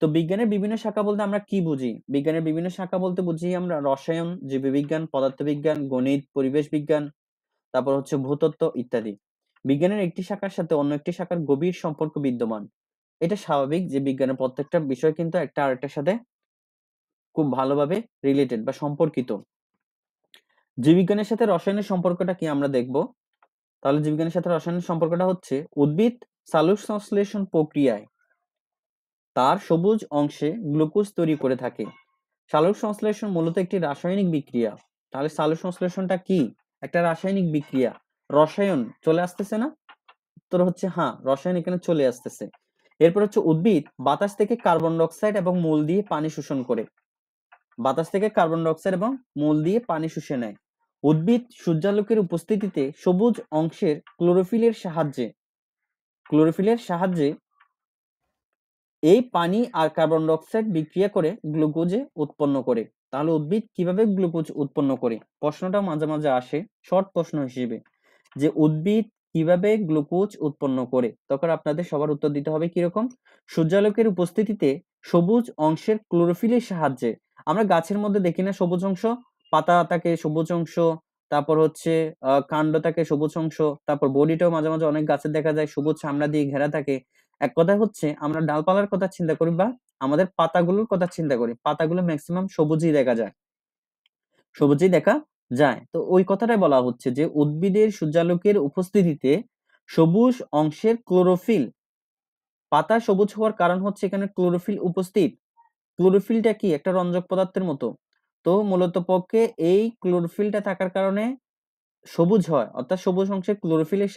তো বিজ্ঞানের বিভিন্ন শাখা বলতে আমরা কি বুঝি? বিজ্ঞানের বিভিন্ন শাখা বলতে বুঝি আমরা রসায়ন, জীববিজ্ঞান, পদার্থবিজ্ঞান, গণিত, পরিবেশ বিজ্ঞান, তারপর হচ্ছে ভূতত্ত্ব ইত্যাদি। বিজ্ঞানের একটি শাখার সাথে অন্য একটি শাখার গভীর সম্পর্ক বিদ্যমান। এটা স্বাভাবিক যে বিজ্ঞানের প্রত্যেকটা বিষয় কিন্তু একটা আরেকটার সাথে খুব ভালোভাবে রিলেটেড বা সম্পর্কিত। জীববিজ্ঞানের সাথে রসায়নের সম্পর্কটা কি আমরা দেখব। তাহলে জীববিজ্ঞানের সাথে রসায়নের সম্পর্কটা হচ্ছে উদ্ভিদ সালোক সংশ্লেষণ প্রক্রিয়ায় তার সবুজ অংশে গ্লুকোজ তৈরি করে থাকে। সালোক সংশ্লেষণ মূলত একটি রাসায়নিক বিক্রিয়া। তাহলে সালোক সংশ্লেষণটা কি? একটা রাসায়নিক বিক্রিয়া। রসায়ন চলে আসতেছে না? উত্তর হচ্ছে হ্যাঁ, রসায়ন এখানে চলে আসতেছে। এরপর হচ্ছে উদ্ভিদ বাতাস থেকে কার্বন ডাই অক্সাইড এবং মূল দিয়ে পানি শোষণ করে। বাতাস থেকে কার্বন ডাই অক্সাইড এবং মূল দিয়ে পানি শুষে নেয়। উদ্ভিদ সূর্যালোকের উপস্থিতিতে সবুজ অংশের ক্লোরোফিলের সাহায্যে এই পানি আর কার্বন ডাই অক্সাইড বিক্রিয়া করে গ্লুকোজে উৎপন্ন করে। তাহলে উদ্ভিদ কিভাবে গ্লুকোজ উৎপন্ন করে? প্রশ্নটা মাঝে মাঝে আসে শর্ট প্রশ্ন হিসেবে, যে উদ্ভিদ কিভাবে গ্লুকোজ উৎপন্ন করে। তখন আপনাদের সবার উত্তর দিতে হবে কিরকম? সূর্যালোকের উপস্থিতিতে সবুজ অংশের ক্লোরোফিলের সাহায্যে। আমরা গাছের মধ্যে দেখি না সবুজ অংশ? পাতা থাকে সবুজ অংশ, তারপর হচ্ছে কাণ্ড থাকে সবুজ অংশ, তারপর বডিটাও মাঝে মাঝে অনেক গাছে দেখা যায় সবুজ চামড়া দিয়ে ঘেরা থাকে। এক কথায় হচ্ছে আমরা ডালপালার কথা চিন্তা করি বা আমাদের পাতাগুলোর কথা চিন্তা করি, পাতাগুলো ম্যাক্সিমাম সবুজই দেখা যায়। তো ওই কথাটাই বলা হচ্ছে যে উদ্ভিদের সূর্যালোকের উপস্থিতিতে সবুজ অংশের ক্লোরোফিল, পাতা সবুজ হওয়ার কারণ হচ্ছে এখানে ক্লোরোফিল উপস্থিত। ক্লোরোফিলটা কি? একটা রঞ্জক পদার্থের মতো। তো মূলত পক্ষে এই ক্লোরোফিলটা থাকার কারণে সবুজ হয়, অর্থাৎ সবুজ অংশের ক্লোরোফিলের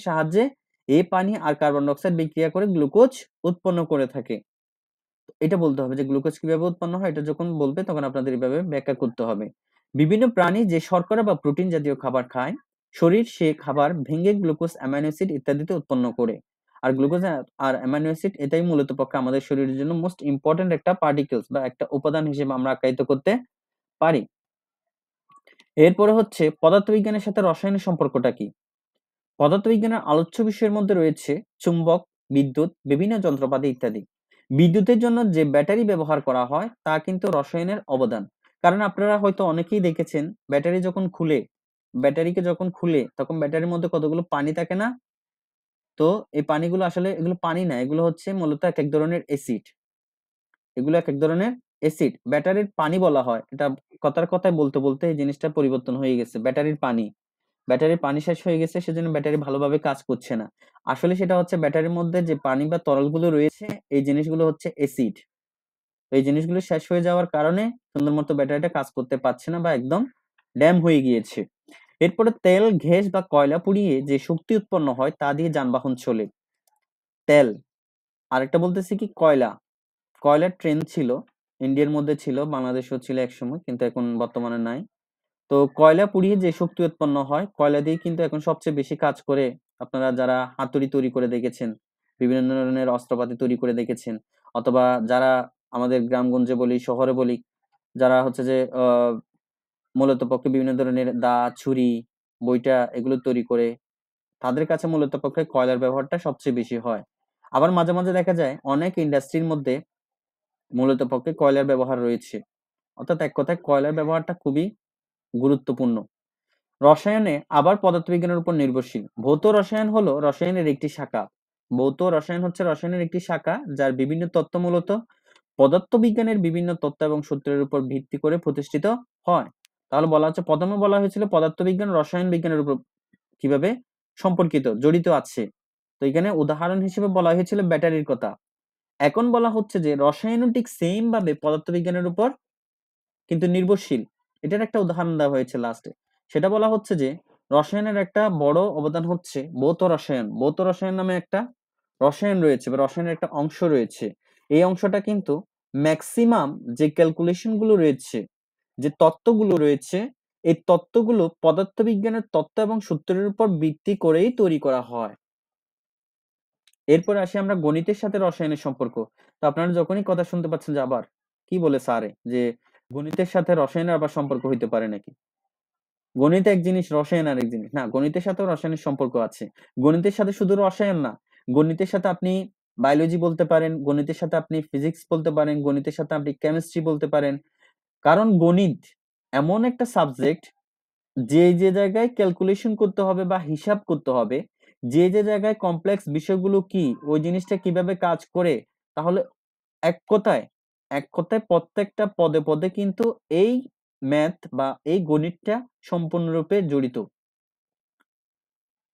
সাহায্যে এই পানি আর কার্বন ডাই অক্সাইড বিক্রিয়া করে গ্লুকোজ উৎপন্ন করে থাকে। এটা বলতে হবে যে গ্লুকোজ কিভাবে উৎপন্ন হয়। এটা যখন বলবে তখন আপনাদের এইভাবে ব্যাখ্যা করতে হবে। বিভিন্ন প্রাণী যে শর্করা বা প্রোটিন জাতীয় খাবার খায়, শরীর সে খাবার ভেঙে গ্লুকোজ, অ্যামাইনো অ্যাসিড ইত্যাদিতে উৎপন্ন করে। আর গ্লুকোজ আর অ্যামাইনো অ্যাসিড এটাই মূলত পক্ষে আমাদের শরীরের জন্য মোস্ট ইম্পর্টেন্ট একটা পার্টিকেলস বা একটা উপাদান হিসেবে আমরা আখ্যায়িত করতে পারি। এরপরে হচ্ছে পদার্থবিজ্ঞানের সাথে রসায়নের সম্পর্কটা কি? পদার্থবিজ্ঞানের আলোচ্য বিষয়ের মধ্যে রয়েছে চুম্বক, বিদ্যুৎ, বিভিন্ন যন্ত্রপাতি ইত্যাদি। বিদ্যুতের জন্য যে ব্যাটারি ব্যবহার করা হয় তা কিন্তু রসায়নের অবদান। কারণ আপনারা হয়তো অনেকেই দেখেছেন ব্যাটারিকে যখন খুলে তখন ব্যাটারির মধ্যে কতগুলো পানি থাকে না? তো এই পানিগুলো আসলে এগুলো পানি না, এগুলো হচ্ছে মূলত এক এক ধরনের অ্যাসিড। ব্যাটারির পানি বলা হয়। এটা কথায় বলতে বলতে এই জিনিসটা পরিবর্তন হয়ে গেছে। ব্যাটারির পানি শেষ হয়ে গেছে, সেজন্য ব্যাটারি ভালোভাবে কাজ করছে না। আসলে সেটা হচ্ছে ব্যাটারির মধ্যে যে পানি বা তরলগুলো রয়েছে এই জিনিসগুলো হচ্ছে অ্যাসিড। এই জিনিসগুলো শেষ হয়ে যাওয়ার কারণে সুন্দর মতো ব্যাটারিটা কাজ করতে পারছে না বা একদম ড্যাম হয়ে গিয়েছে। এরপরে তেল, গ্যাস বা কয়লা পুড়িয়ে যে শক্তি উৎপন্ন হয় তা দিয়ে যানবাহন চলে। তেল, আরেকটা বলতেছি কি কয়লার ট্রেন ছিল, ইন্ডিয়ার মধ্যে ছিল, বাংলাদেশেও ছিল একসময়, কিন্তু এখন বর্তমানে নাই। তো কয়লা পুড়িয়ে যে শক্তি উৎপন্ন হয়, কয়লা দিয়ে কিন্তু এখন সবচেয়ে বেশি কাজ করে। আপনারা যারা হাতুড়ি তৈরি করে দেখেছেন, বিভিন্ন ধরনের অস্ত্রপাতি তৈরি করে দেখেছেন, অথবা যারা আমাদের গ্রামগঞ্জে বলি, শহরে বলি, যারা হচ্ছে যে মূলত পক্ষে বিভিন্ন ধরনের দা, ছুরি, বইটা এগুলো তৈরি করে, তাদের কাছে মূলত পক্ষে কয়লার ব্যবহারটা সবচেয়ে বেশি হয়। আবার মাঝে মাঝে দেখা যায় অনেক ইন্ডাস্ট্রির মধ্যে মূলত পক্ষে কয়লার ব্যবহার রয়েছে। অর্থাৎ এক কথায় কয়লার ব্যবহারটা খুবই গুরুত্বপূর্ণ। রসায়নে আবার পদার্থবিজ্ঞানের উপর নির্ভরশীল। ভৌত রসায়ন হলো রসায়নের একটি শাখা। ভৌত রসায়ন হচ্ছে রসায়নের একটি শাখা যার বিভিন্ন তত্ত্ব মূলত পদার্থবিজ্ঞানের বিভিন্ন তত্ত্ব এবং সূত্রের উপর ভিত্তি করে প্রতিষ্ঠিত হয়। তাহলে বলা হচ্ছে, প্রথমে বলা হয়েছিল পদার্থবিজ্ঞান রসায়ন বিজ্ঞানের উপর কিভাবে সম্পর্কিত, জড়িত আছে। তো এখানে উদাহরণ হিসেবে বলা হয়েছিল ব্যাটারির কথা। এখন বলা হচ্ছে যে রসায়নও ঠিক সেম ভাবে পদার্থবিজ্ঞানের উপর কিন্তু নির্ভরশীল। এটার একটা উদাহরণ দেওয়া হয়েছে লাস্টে। সেটা বলা হচ্ছে যে রসায়নের একটা বড় অবদান হচ্ছে ভৌত রসায়ন। ভৌত রসায়ন নামে একটা রসায়ন রয়েছে বা রসায়নের একটা অংশ রয়েছে, এই অংশটা কিন্তু ম্যাক্সিমাম যে ক্যালকুলেশন গুলো রয়েছে, যে তত্ত্বগুলো রয়েছে, এই তত্ত্বগুলো পদার্থবিজ্ঞানের তত্ত্ব এবং সূত্রের উপর ভিত্তি করেই তৈরি করা হয়। এরপরে আসি আমরা গণিতের সাথে রসায়নের সম্পর্ক। তো আপনারা যখনই কথা শুনতে পাচ্ছেন যে আবার কি বলে স্যারে যে গণিতের সাথে রসায়নের আবার সম্পর্ক হইতে পারে নাকি? গণিত এক জিনিস, রসায়ন আরেক জিনিস। না, গণিতের সাথেও রসায়নের সম্পর্ক আছে। গণিতের সাথে শুধু রসায়ন না, গণিতের সাথে আপনি বায়োলজি বলতে পারেন, গণিতের সাথে আপনি ফিজিক্স বলতে পারেন, গণিতের সাথে আপনি কেমিস্ট্রি বলতে পারেন। কারণ গণিত এমন একটা সাবজেক্ট, যে জায়গায় ক্যালকুলেশন করতে হবে বা হিসাব করতে হবে, যে জায়গায় কমপ্লেক্স বিষয়গুলো কি, ওই জিনিসটা কিভাবে কাজ করে, তাহলে এক কথায় এক কথায় প্রত্যেকটা পদে পদে কিন্তু এই ম্যাথ বা এই গণিতটা সম্পূর্ণরূপে জড়িত।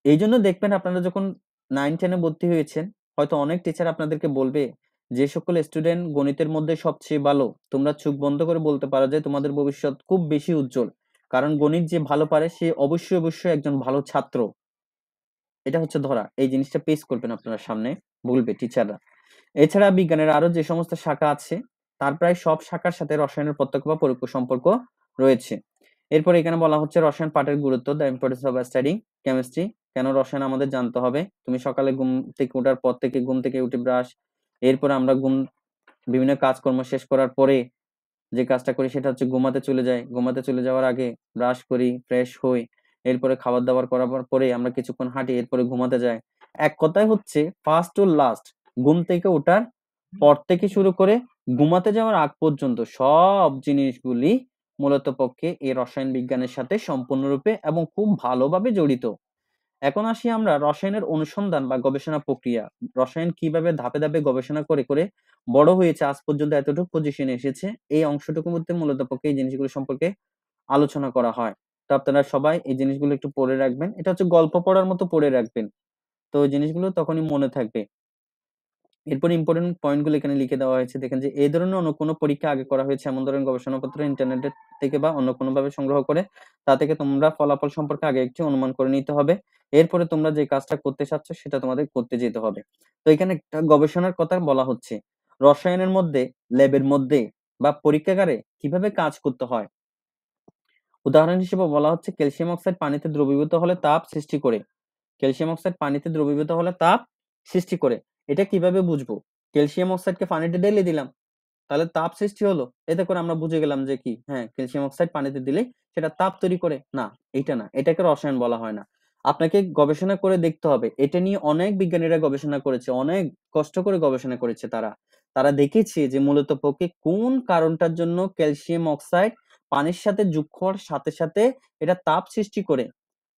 এই জন্য দেখবেন আপনারা যখন 9-10 এ ভর্তি হয়েছেন, হয়তো অনেক টিচার আপনাদেরকে বলবে, যে সকল স্টুডেন্ট গণিতের মধ্যে সবচেয়ে ভালো, তোমরা চোখ বন্ধ করে বলতে পারো যে তোমাদের ভবিষ্যৎ খুব বেশি উজ্জ্বল। কারণ গণিত যে ভালো পারে সে অবশ্যই একজন ভালো ছাত্র। এটা হচ্ছে ধরা। এই জিনিসটা পেশ করবেন আপনারা সামনে, বলবে টিচাররা। এছাড়া বিজ্ঞানের আরো যে সমস্ত শাখা আছে, তার প্রায় সব শাখার সাথে রসায়নের প্রত্যক্ষ বা পরোক্ষ সম্পর্ক রয়েছে। এরপর এখানে বলা হচ্ছে রসায়ন পাঠের গুরুত্ব, the importance of studying chemistry. কেন রসায়ন আমাদের জানতে হবে? তুমি সকালে ঘুম থেকে ওঠার পর থেকে, ঘুম থেকে উঠে ব্রাশ, এরপর আমরা বিভিন্ন কাজকর্ম শেষ করার পরে যে কাজটা করি সেটা হচ্ছে ঘুমাতে চলে যাই। ঘুমাতে চলে যাওয়ার আগে ব্রাশ করি, ফ্রেশ হই। এরপরে খাবার-দাবার করার পরে আমরা কিছুক্ষণ হাঁটি, এরপরে ঘুমাতে যাই। এক কথায় হচ্ছে ফার্স্ট টু লাস্ট, ঘুম থেকে ওঠার পর থেকে শুরু করে ঘুমাতে যাওয়ার আগ পর্যন্ত সব জিনিসগুলি মূলত পক্ষে এই রসায়ন বিজ্ঞানের সাথে সম্পূর্ণরূপে এবং খুব ভালোভাবে জড়িত। এখন আসি আমরা রসায়নের অনুসন্ধান বা গবেষণা প্রক্রিয়া। রসায়ন কিভাবে ধাপে ধাপে গবেষণা করে করে বড় হয়েছে, আজ পর্যন্ত এতটুকু পজিশনে এসেছে, এই অংশটুকুর মধ্যে মূলত পক্ষে এই জিনিসগুলো সম্পর্কে আলোচনা করা হয়। তো আপনারা সবাই এই জিনিসগুলো একটু পড়ে রাখবেন। এটা হচ্ছে গল্প পড়ার মতো পড়ে রাখবেন। তো এই জিনিসগুলো তখনই মনে থাকবে। এরপর ইম্পোর্টেন্ট পয়েন্ট গুলো এখানে লিখে দেওয়া হয়েছে। দেখেন যে এই ধরনের অন্য কোনো পরীক্ষা আগে করা হয়েছে এমন ধরনের গবেষণাপত্র ইন্টারনেট থেকে বা অন্য কোনোভাবে সংগ্রহ করে তা থেকে তোমরা ফলাফল সম্পর্কে আগে একটু অনুমান করে নিতে হবে। এরপরে তোমরা যে কাজটা করতে চাচ্ছ সেটা তোমাদের করতে যেতে হবে। তো এখানে একটা গবেষণার কথা বলা হচ্ছে। রসায়নের মধ্যে, ল্যাবের মধ্যে বা পরীক্ষাগারে কিভাবে কাজ করতে হয়। উদাহরণ হিসেবে বলা হচ্ছে ক্যালসিয়াম অক্সাইড পানিতে দ্রবীভূত হলে তাপ সৃষ্টি করে। ক্যালসিয়াম অক্সাইড পানিতে দ্রবীভূত হলে তাপ সৃষ্টি করে। এটা কিভাবে বুঝবো? ক্যালসিয়াম অক্সাইডকে পানিতে ঢেলে দিলাম। তাহলে তাপ সৃষ্টি হলো। এতে করে আমরা বুঝে গেলাম যে কি, হ্যাঁ, ক্যালসিয়াম অক্সাইড পানিতে দিলেই সেটা তাপ তৈরি করে। না, এইটা না। এটাকে রসায়ন বলা হয় না। আপনাকে গবেষণা করে দেখতে হবে। এটা নিয়ে অনেক বিজ্ঞানীরা গবেষণা করেছে। অনেক কষ্ট করে গবেষণা করেছে তারা। তারা দেখেছে যে মূলত পক্ষে কোন কারণটার জন্য ক্যালসিয়াম অক্সাইড পানির সাথে যুক্ত হওয়ার সাথে সাথে এটা তাপ সৃষ্টি করে।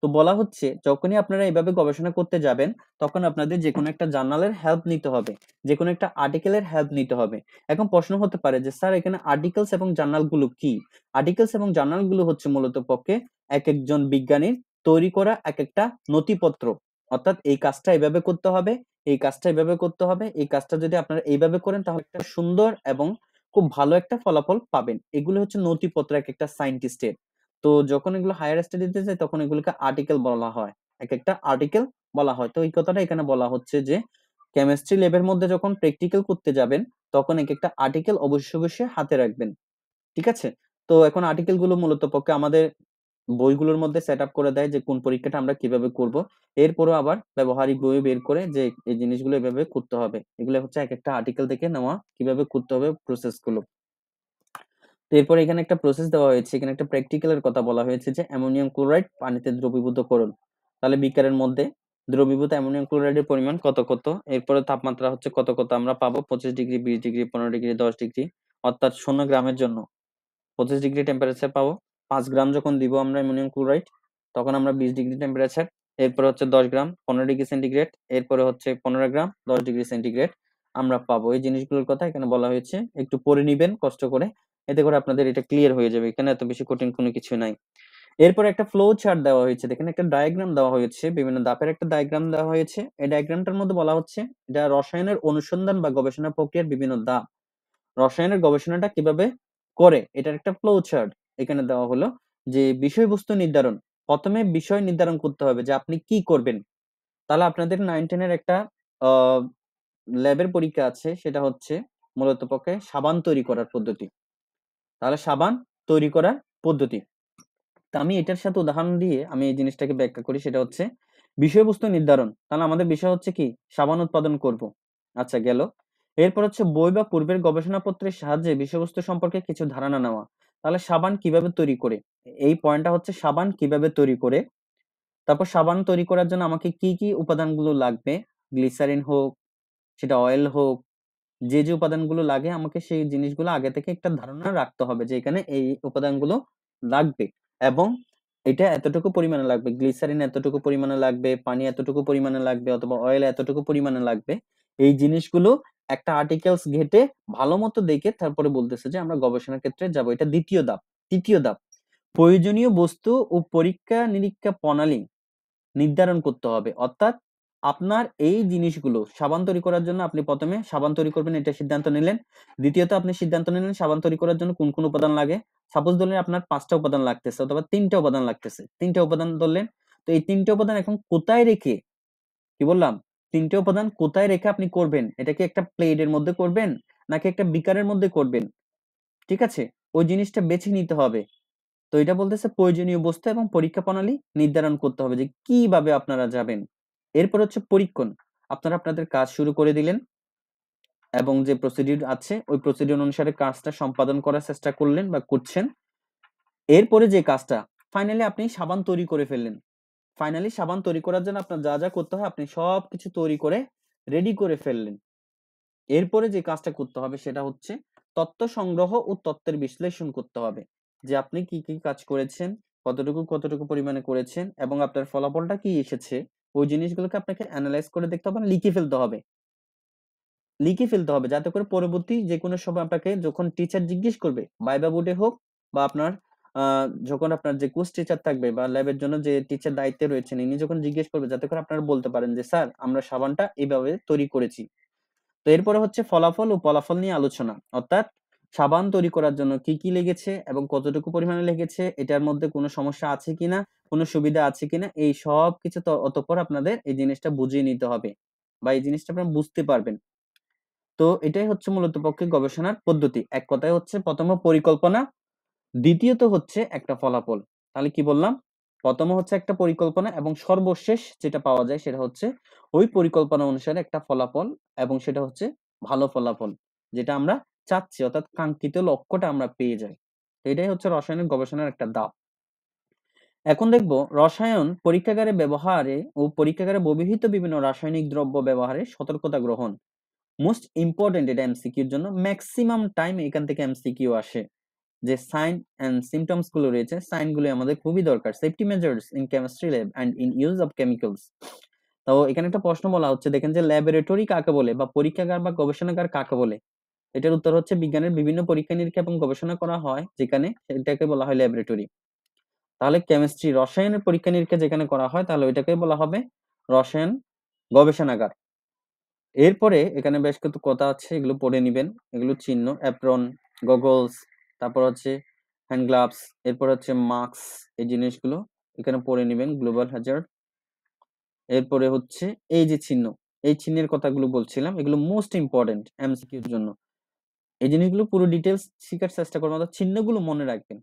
তো বলা হচ্ছে যখনই আপনারা এভাবে গবেষণা করতে যাবেন, তখন আপনাদের যেকোনো একটা জার্নালের হেল্প নিতে হবে। যেকোনো একটা আর্টিকেলের হেল্প নিতে হবে। এখন প্রশ্ন হতে পারে যে স্যার এখানে আর্টিকেলস এবং জার্নাল গুলো কি? আর্টিকেলস এবং জার্নাল গুলো হচ্ছে মূলত পক্ষে একেকজন বিজ্ঞানীর তৈরি করা একেকটা নথিপত্র। অর্থাৎ এই কাজটা এভাবে করতে হবে, এই কাজটা এভাবে করতে হবে, এই কাজটা যদি আপনারা এইভাবে করেন তাহলে একটা সুন্দর এবং খুব ভালো একটা ফলাফল পাবেন। এগুলো হচ্ছে নথিপত্র একেকটা সায়েন্টিস্টের। তো যখন এগুলো হায়ার স্টাডিতে যায় তখন এগুলোকে আর্টিকেল বলা হয়। একেকটা আর্টিকেল বলা হয়। তো এই কথাটা এখানে বলা হচ্ছে যে কেমিস্ট্রি ল্যাবের মধ্যে যখন প্র্যাকটিক্যাল করতে যাবেন তখন একেকটা আর্টিকেল অবশ্যই হাতে রাখবেন। ঠিক আছে? তো এখন আর্টিকেল গুলো মূলত পক্ষে আমাদের বইগুলোর মধ্যে সেটআপ করে দেয় যে কোন পরীক্ষাটা আমরা কিভাবে করব। এরপরেও আবার ব্যবহারিক বইও বের করে যে এই জিনিসগুলো এভাবে করতে হবে। এগুলো হচ্ছে একেকটা আর্টিকেল থেকে নেওয়া, কিভাবে করতে হবে প্রসেস গুলো। তো এরপরে এখানে একটা প্রসেস দেওয়া হয়েছে। এখানে একটা প্র্যাকটিক্যাল এর কথা বলা হয়েছে যে অ্যামোনিয়াম ক্লোরাইড পানিতে দ্রবীভূত করুন। তাহলে বিকারের মধ্যে দ্রবীভূত অ্যামোনিয়াম ক্লোরাইডের পরিমাণ কত। এরপরে তাপমাত্রা হচ্ছে কত আমরা পাবো 25 ডিগ্রি, 20 ডিগ্রি, 15 ডিগ্রি, 10 ডিগ্রি। অর্থাৎ 0 গ্রামের জন্য 25 ডিগ্রি টেম্পারেচার পাবো। 5 গ্রাম যখন দিব আমরা অ্যামোনিয়াম ক্লোরাইড তখন আমরা 20 ডিগ্রি টেম্পারেচার। এরপরে হচ্ছে 10 গ্রাম 15 ডিগ্রি সেন্টিগ্রেড। এরপরে হচ্ছে 15 গ্রাম 10 ডিগ্রি সেন্টিগ্রেড আমরা পাবো। এই জিনিসগুলোর কথা এখানে বলা হয়েছে। একটু পড়ে নিবেন কষ্ট করে। এতে করে আপনাদের এটা ক্লিয়ার হয়ে যাবে। এখানে এত বেশি কঠিন কোনো কিছু নাই। এরপরে একটা ফ্লো চার্ট দেওয়া হয়েছে। দেখেন একটা ডায়াগ্রাম দেওয়া হয়েছে। বিভিন্ন ধাপের একটা ডায়াগ্রাম দেওয়া হয়েছে। এই ডায়াগ্রামটার মধ্যে বলা হচ্ছে এটা রসায়নের অনুসন্ধান বা গবেষণা প্রক্রিয়ার বিভিন্ন ধাপ। রসায়নের গবেষণাটা কিভাবে করে এটার একটা ফ্লো চার্ট এখানে দেওয়া হলো। যে বিষয়বস্তু নির্ধারণ। প্রথমে বিষয় নির্ধারণ করতে হবে যে আপনি কি করবেন। তাহলে আপনাদের 9-10 এর একটা ল্যাবের পরীক্ষা আছে, সেটা হচ্ছে মূলত পক্ষে সাবান তৈরি করার পদ্ধতি। তাহলে সাবান তৈরি করার পদ্ধতি, তা আমি এটার সাথে উদাহরণ দিয়ে আমি এই জিনিসটাকে ব্যাখ্যা করি। সেটা হচ্ছে বিষয়বস্তু নির্ধারণ। তাহলে আমাদের বিষয় হচ্ছে কি, সাবান উৎপাদন করব। আচ্ছা গেল। এরপর হচ্ছে বই বা পূর্বের গবেষণাপত্রের সাহায্যে বিষয়বস্তু সম্পর্কে কিছু ধারণা নেওয়া। তাহলে সাবান কিভাবে তৈরি করে, এই পয়েন্টটা হচ্ছে সাবান কিভাবে তৈরি করে। তারপর সাবান তৈরি করার জন্য আমাকে কি কি উপাদানগুলো লাগবে, গ্লিসারিন হোক, সেটা অয়েল হোক, যে যে উপাদানগুলো লাগে আমাকে সেই জিনিসগুলো আগে থেকে একটা ধারণা রাখতে হবে যে এখানে এই উপাদানগুলো লাগবে, এবং এটা এতটুকু পরিমাণে লাগবে, গ্লিসারিন এতটুকু পরিমাণে লাগবে, পানি এতটুকু পরিমাণে লাগবে, অথবা অয়েল এতটুকু পরিমাণে লাগবে। এই জিনিসগুলো একটা আর্টিকেলস ঘেটে ভালো মতো দেখে তারপরে বলতেছে যে আমরা গবেষণার ক্ষেত্রে যাব। এটা দ্বিতীয় ধাপ। তৃতীয় ধাপ, প্রয়োজনীয় বস্তু ও পরীক্ষা নিরীক্ষা প্রণালী নির্ধারণ করতে হবে। অর্থাৎ আপনার এই জিনিসগুলো সাবান তৈরি করার জন্য আপনি প্রথমে সাবান তৈরি করবেন এটা সিদ্ধান্ত নিলেন। দ্বিতীয়ত আপনি সিদ্ধান্ত নিলেন সাবান তৈরি করার জন্য কোন কোন উপাদান লাগে। সাপোজ ধরলেন আপনার 5টা উপাদান লাগতেছে অথবা 3টা উপাদান লাগতেছে। 3টা উপাদান ধরলেন। তো এই 3টা উপাদান এখন কোথায় রেখে, কি বললাম, 3টে উপাদান কোথায় রেখে আপনি করবেন? এটা কি একটা প্লেটের মধ্যে করবেন নাকি একটা বিকারের মধ্যে করবেন? ঠিক আছে? ওই জিনিসটা বেছে নিতে হবে। তো এটা বলতেছে প্রয়োজনীয় বস্তু এবং পরীক্ষা প্রণালী নির্ধারণ করতে হবে যে কিভাবে আপনারা যাবেন। এরপর হচ্ছে পরীক্ষণ। আপনারা আপনাদের কাজ শুরু করে দিলেন এবং যে প্রসিডিউর আছে ওই প্রসিডিউর অনুসারে কাজটা সম্পাদন করার চেষ্টা করলেন বা করছেন। এরপরে যে কাজটা, ফাইনালি আপনি সাবান তৈরি করে ফেললেন। ফাইনালি সাবান তৈরি করার জন্য আপনার যা যা করতে হয় আপনি সবকিছু তৈরি করে রেডি করে ফেললেন। এরপরে যে কাজটা করতে হবে সেটা হচ্ছে তথ্য সংগ্রহ ও তথ্যের বিশ্লেষণ করতে হবে, যে আপনি কি কি কাজ করেছেন, কতটুকু কতটুকু পরিমাণে করেছেন এবং আপনার ফলাফলটা কি এসেছে। ওই জিনিসগুলোকে আপনাকে অ্যানালাইজ করে দেখতে হবে, লিখে ফেলতে হবে। লিখে ফেলতে হবে যাতে করে পরবর্তী যে কোনো সময় আপনাকে যখন টিচার জিজ্ঞেস করবে, ভাইবা বোর্ডে হোক বা আপনার যখন আপনার যে কোর্স টিচার থাকবে বা ল্যাবের জন্য যে টিচার দায়িত্বে রয়েছেন ইনি যখন জিজ্ঞেস করবে, যাতে করে আপনারা বলতে পারেন যে স্যার আমরা সাবানটা এইভাবে তৈরি করেছি। তো এরপরে হচ্ছে ফলাফল ও ফলাফল নিয়ে আলোচনা। অর্থাৎ সাবান তৈরি করার জন্য কি কি লেগেছে এবং কতটুকু পরিমাণে লেগেছে, এটার মধ্যে কোনো সমস্যা আছে কিনা, কোনো সুবিধা আছে কিনা, এই সব কিছু তো অতঃপর আপনাদের এই জিনিসটা বুঝিয়ে নিতে হবে বা এই জিনিসটা আপনারা বুঝতে পারবেন। তো এটাই হচ্ছে মূলত পক্ষে গবেষণার পদ্ধতি। এক কথায় হচ্ছে প্রথম পরিকল্পনা, দ্বিতীয়ত হচ্ছে একটা ফলাফল। তাহলে কি বললাম? প্রথম হচ্ছে একটা পরিকল্পনা এবং সর্বশেষ যেটা পাওয়া যায় সেটা হচ্ছে ওই পরিকল্পনা অনুসারে একটা ফলাফল, এবং সেটা হচ্ছে ভালো ফলাফল যেটা আমরা চাচ্ছি, অর্থাৎ কাঙ্ক্ষিত লক্ষ্যটা আমরা পেয়ে যাই। তো এটাই হচ্ছে রসায়নিক গবেষণার একটা ধাপ। এখন দেখব রসায়ন পরীক্ষাগারে ব্যবহারে ও পরীক্ষাগারে ব্যবহৃত বিভিন্ন রাসায়নিক দ্রব্য ব্যবহারে সতর্কতা গ্রহণ। মোস্ট ইম্পর্টেন্ট এটা এমসিকিউর জন্য, ম্যাক্সিমাম টাইম এখান থেকে এমসিকিউ আসে। যে সাইন এন্ড সিম্পটমস গুলো রয়েছে, সাইন গুলো আমাদের খুবই দরকার। Safety measures in chemistry lab and in use of chemicals. তো এখানে একটা প্রশ্ন বলা হচ্ছে, দেখেন যে ল্যাবরেটরি কাকে বলে বা পরীক্ষাগার বা গবেষণাগার কাকে বলে। এটার উত্তর হচ্ছে বিজ্ঞানের বিভিন্ন পরীক্ষা নিরীক্ষা এবং গবেষণা করা হয় যেখানে, এটাকে বলা হয় ল্যাবরেটরি। তাহলে কেমিস্ট্রি রসায়নের পরীক্ষা নিরীক্ষা যেখানে করা হয় তাহলে ওইটাকে বলা হবে রসায়ন গবেষণাগার। এরপরে এখানে বেশ কিছু কথা আছে, এগুলো পড়ে নিবেন। এগুলো চিহ্ন, অ্যাপ্রন, গগলস, তারপর হচ্ছে হ্যান্ড গ্লাভস, এরপর হচ্ছে মাস্ক, এই জিনিসগুলো এখানে পড়ে নিবেন, গ্লোবাল হ্যাজার্ড। এরপরে হচ্ছে এই যে চিহ্ন, এই চিহ্নের কথাগুলো বলছিলাম, এগুলো মোস্ট ইম্পর্টেন্ট এমসিকিউর জন্য। এই জিনিসগুলো পুরো ডিটেইলস শিখার চেষ্টা করবেন, অর্থাৎ চিহ্নগুলো মনে রাখবেন।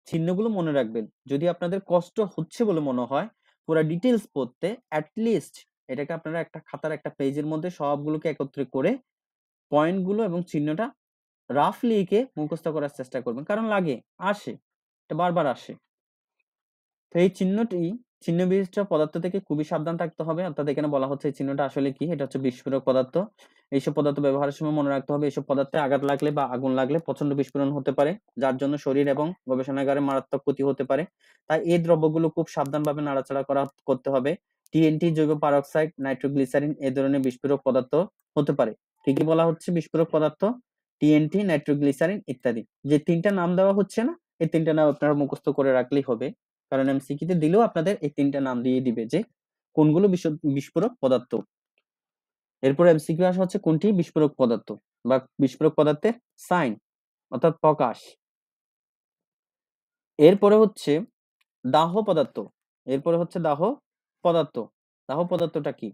চিহ্নগুলো মনে রাখবেন। যদি আপনাদের কষ্ট হচ্ছে বলে মনে হয় পুরো ডিটেইলস পড়তে, অ্যাট লিস্ট এটাকে আপনারা একটা খাতার একটা পেজের মধ্যে সবগুলোকে একত্রে করে পয়েন্ট গুলো এবং চিহ্নটা রাফলি এঁকে মুখস্থ করার চেষ্টা করবেন, কারণ লাগে, আসে, এটা বারবার আসে। তো এই চিহ্নটি, চিহ্ন বিশিষ্ট পদার্থ থেকে খুবই সাবধান থাকতে হবে। অর্থাৎ এখানে বলা হচ্ছে এই চিহ্নটা আসলে কি, এটা হচ্ছে বিস্ফোরক পদার্থ। এইসব পদার্থ ব্যবহারের সময় মনে রাখতে হবে এইসব পদার্থে আঘাত লাগলে বা আগুন লাগলে প্রচন্ড বিস্ফোরণ হতে পারে, যার জন্য শরীর এবং গবেষণাগারে মারাত্মক ক্ষতি হতে পারে। তাই এই দ্রব্যগুলো খুব সাবধানভাবে নাড়াচাড়া করতে হবে। টিএনটি, জৈব পারক্সাইড, নাইট্রোগ্লিসারিন এই ধরনের বিস্ফোরক পদার্থ হতে পারে। কি কি বলা হচ্ছে বিস্ফোরক পদার্থ? টিএনটি, নাইট্রোগ্লিসারিন ইত্যাদি। যে তিনটা নাম দেওয়া হচ্ছে না, এই তিনটা নাম আপনারা মুখস্থ করে রাখলেই হবে, কারণ এমসিকিউতে দিলেও আপনাদের এই তিনটা নাম দিয়ে দিবে যে কোনগুলো বিস্ফোরক পদার্থ। এরপর এমসিকিউ আসা হচ্ছে কোনটি বিস্ফোরক পদার্থ বা বিস্ফোরক পদার্থের সাইন অর্থাৎ প্রকাশ। এরপরে হচ্ছে দাহ পদার্থ। এরপরে হচ্ছে দাহ পদার্থ। দাহ পদার্থটা কি?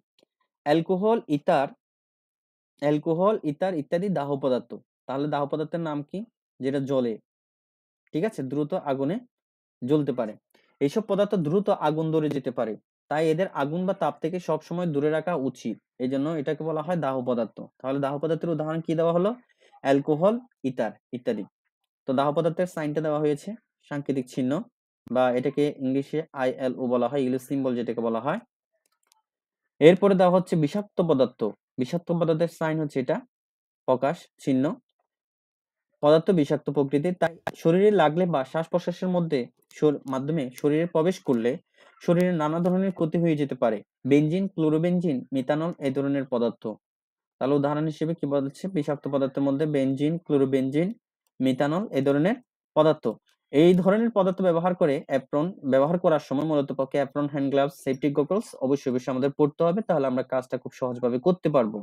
অ্যালকোহল, ইথার ইত্যাদি দাহ্য পদার্থ। তাহলে দাহ্য পদার্থের নাম কি? যেটা জ্বলে, ঠিক আছে, দ্রুত আগুনে জ্বলতে পারে। এইসব পদার্থ দ্রুত আগুন ধরে যেতে পারে, তাই এদের আগুন বা তাপ থেকে সবসময় দূরে রাখা উচিত। এই জন্য এটাকে বলা হয় দাহ্য পদার্থ। তাহলে দাহ্য পদার্থের উদাহরণ কি দেওয়া হলো? অ্যালকোহল, ইথার ইত্যাদি। তো দাহ্য পদার্থের সাইনটা দেওয়া হয়েছে, সাংকেতিক চিহ্ন, বা এটাকে ইংলিশে ILO বলা হয়, ইংলিশ সিম্বল যেটাকে বলা হয়। এরপরে দেওয়া হচ্ছে বিষাক্ত পদার্থ। বিষাক্ত পদার্থের সাইন হচ্ছে এটা, প্রকাশ চিহ্ন। পদার্থ বিষাক্ত প্রকৃতির, তাই শরীরে লাগলে বা শ্বাস প্রশ্বাসের মাধ্যমে শরীরে প্রবেশ করলে শরীরে নানা ধরনের ক্ষতি হয়ে যেতে পারে। বেনজিন, ক্লোরোবেনজিন, মিথানল এই ধরনের পদার্থ। তাহলে উদাহরণ হিসেবে কি বলছে? বিষাক্ত পদার্থের মধ্যে বেনজিন, ক্লোরোবেনজিন, মিথানল এই ধরনের পদার্থ। এই ধরনের পদার্থ ব্যবহার করার সময় মূলত পক্ষে apron, hand gloves, safety goggles অবশ্যই আমাদের পড়তে হবে, তাহলে আমরা কাজটা খুব সহজভাবে করতে পারবো।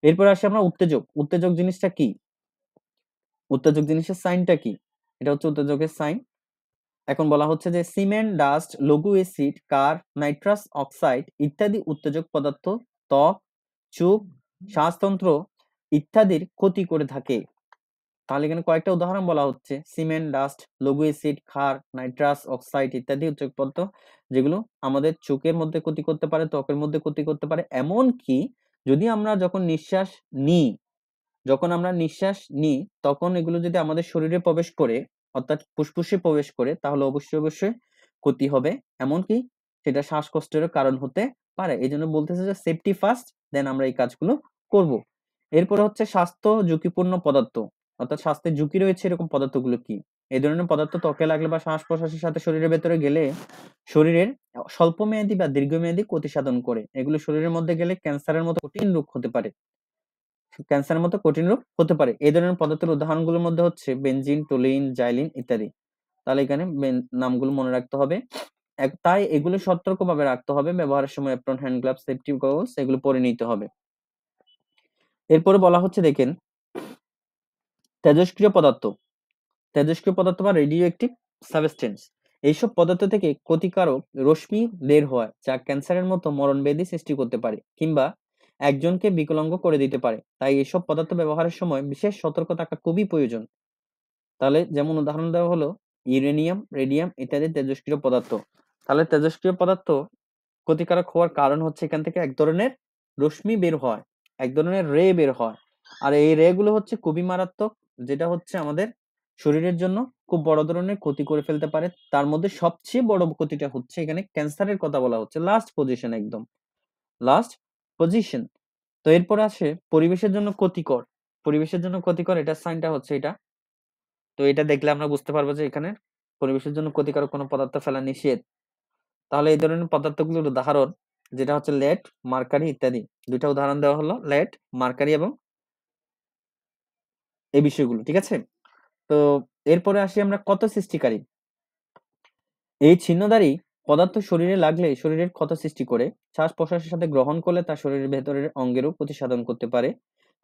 এরপর আসি আমরা উত্তেজক। উত্তেজক জিনিসটা কি? উত্তেজক জিনিসের সাইনটা কি? এটা হচ্ছে উত্তেজকের সাইন। এখন বলা হচ্ছে যে সিমেন্ট, ডাস্ট, লঘু অ্যাসিড, কার, নাইট্রাস অক্সাইড ইত্যাদি উত্তেজক পদার্থ ত্বক, চোখ, শ্বাসতন্ত্র ইত্যাদির ক্ষতি করে থাকে। তাহলে এখানে কয়েকটা উদাহরণ বলা হচ্ছে: সিমেন্ট, ডাস্ট, লঘু অ্যাসিড, ক্ষার, নাইট্রাস অক্সাইড ইত্যাদি উত্তেজক পদার্থ, যেগুলো আমাদের চোখের মধ্যে ক্ষতি করতে পারে, ত্বকের মধ্যে ক্ষতি করতে পারে। এমন কি যদি আমরা যখন আমরা নিঃশ্বাস নিই তখন এগুলো যদি আমাদের শরীরে প্রবেশ করে, অর্থাৎ ফুসফুসে প্রবেশ করে, তাহলে অবশ্যই ক্ষতি হবে। এমনকি সেটা শ্বাসকষ্টেরও কারণ হতে পারে। এই জন্য বলতেছে যে সেফটি ফার্স্ট, দেন আমরা এই কাজগুলো করব। এরপরে হচ্ছে স্বাস্থ্য ঝুঁকিপূর্ণ পদার্থ, অর্থাৎ স্বাস্থ্যের ঝুঁকি রয়েছে এরকম পদার্থগুলো কি? এই ধরনের পদার্থ ত্বকে লাগলে বা শ্বাস প্রশ্বাসের সাথে শরীরের ভেতরে গেলে শরীরের স্বল্পমেয়াদী বা দীর্ঘমেয়াদী ক্ষতি সাধন করে। এগুলো শরীরের মধ্যে গেলে ক্যান্সারের মতো কঠিন রোগ হতে পারে। এই ধরনের পদার্থের উদাহরণগুলোর মধ্যে হচ্ছে বেনজিন, টুলুইন, জাইলিন ইত্যাদি। তাহলে এখানে নামগুলো মনে রাখতে হবে। তাই এগুলো সতর্কভাবে রাখতে হবে। ব্যবহারের সময় apron, hand gloves, safety goggles এগুলো পরে নিতে হবে। এরপরে বলা হচ্ছে দেখেন তেজস্ক্রিয় পদার্থ। তেজস্ক্রিয় পদার্থ বা রেডিও অ্যাক্টিভ সাবস্টেন্স। এইসব পদার্থ থেকে ক্ষতিকারক রশ্মি বের হয়, যা ক্যান্সারের মতো মরণব্যাধি সৃষ্টি করতে পারে কিংবা একজনকে বিকলাঙ্গ করে দিতে পারে। তাই এসব পদার্থ ব্যবহারের সময় বিশেষ সতর্ক থাকা খুবই প্রয়োজন। তাহলে যেমন উদাহরণ দেওয়া হলো ইউরেনিয়াম, রেডিয়াম ইত্যাদি তেজস্ক্রিয় পদার্থ। তাহলে তেজস্ক্রিয় পদার্থ ক্ষতিকারক হওয়ার কারণ হচ্ছে এখান থেকে এক ধরনের রশ্মি বের হয়, এক ধরনের রে বের হয়। আর এই রে গুলো হচ্ছে খুবই মারাত্মক, যেটা হচ্ছে আমাদের শরীরের জন্য খুব বড় ধরনের ক্ষতি করে ফেলতে পারে। তার মধ্যে সবচেয়ে বড় ক্ষতিটা হচ্ছে এখানে ক্যান্সারের কথা বলা হচ্ছে, লাস্ট পজিশন, একদম লাস্ট পজিশন। তো এরপর আসে পরিবেশের জন্য ক্ষতিকর। পরিবেশের জন্য ক্ষতিকর, এটার সাইনটা হচ্ছে এটা। তো এটা দেখলে আমরা বুঝতে পারবো যে এখানে পরিবেশের জন্য ক্ষতিকারক কোনো পদার্থ ফেলা নিষেধ। তাহলে এই ধরনের পদার্থগুলোর উদাহরণ যেটা হচ্ছে লেড, মার্কারি ইত্যাদি। দুইটা উদাহরণ দেওয়া হলো, লেড, মার্কারি এবং এই বিষয়গুলো, ঠিক আছে। তো এরপরে আসি আমরা ক্ষত সৃষ্টিকারী। এই ছিন্নধারী পদার্থ শরীরে লাগলে শরীরের ক্ষত সৃষ্টি করে, শ্বাস প্রশ্বাসের সাথে গ্রহণ করলে তা শরীরের ভেতরের অঙ্গেরও ক্ষতি সাধন করতে পারে।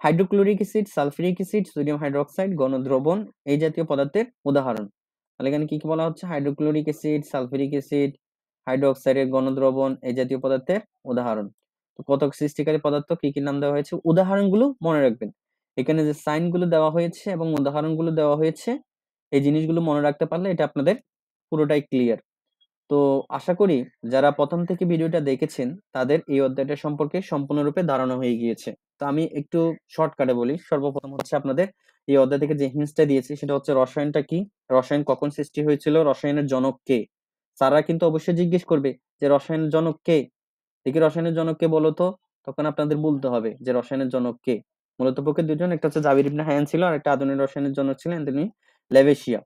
Hydrochloric acid, sulphuric acid, sodium hydroxide গণদ্রবণ এই জাতীয় পদার্থের উদাহরণ। তাহলে এখানে কি কি বলা হচ্ছে? হাইড্রোক্লোরিক অ্যাসিড, সালফিউরিক অ্যাসিড, হাইড্রোক্সাইডের গণদ্রবণ এই জাতীয় পদার্থের উদাহরণ। তো কতক সৃষ্টিকারী পদার্থ কি কি নাম দেওয়া হয়েছে, উদাহরণগুলো মনে রাখবেন। এখানে যে সাইনগুলো দেওয়া হয়েছে এবং উদাহরণগুলো দেওয়া হয়েছে, এই জিনিসগুলো মনে রাখতে পারলে এটা আপনাদের পুরোটাই ক্লিয়ার। তো আশা করি যারা প্রথম থেকে ভিডিওটা দেখেছেন তাদের এই অধ্যায়টা সম্পর্কে সম্পূর্ণরূপে ধারণা হয়ে গিয়েছে। তো আমি একটু শর্টকাটে বলি। সর্বপ্রথম হচ্ছে আপনাদের এই অধ্যায় থেকে যে হিন্টসটা দিয়েছি সেটা হচ্ছে রসায়নটা কি, রসায়ন কখন সৃষ্টি হয়েছিল, রসায়নের জনক কে। স্যাররা কিন্তু অবশ্যই জিজ্ঞেস করবে যে রসায়নের জনক কে, দেখি রসায়নের জনক কে বলো তো। তখন আপনাদের বলতে হবে যে রসায়নের জনক কে। মূলত পক্ষে দুজন, একটা হচ্ছে জাবির ইবনে হায়ান ছিল আর একটা আধুনিক রসায়নের জনক ছিলেন তিনি লেভেশিয়া।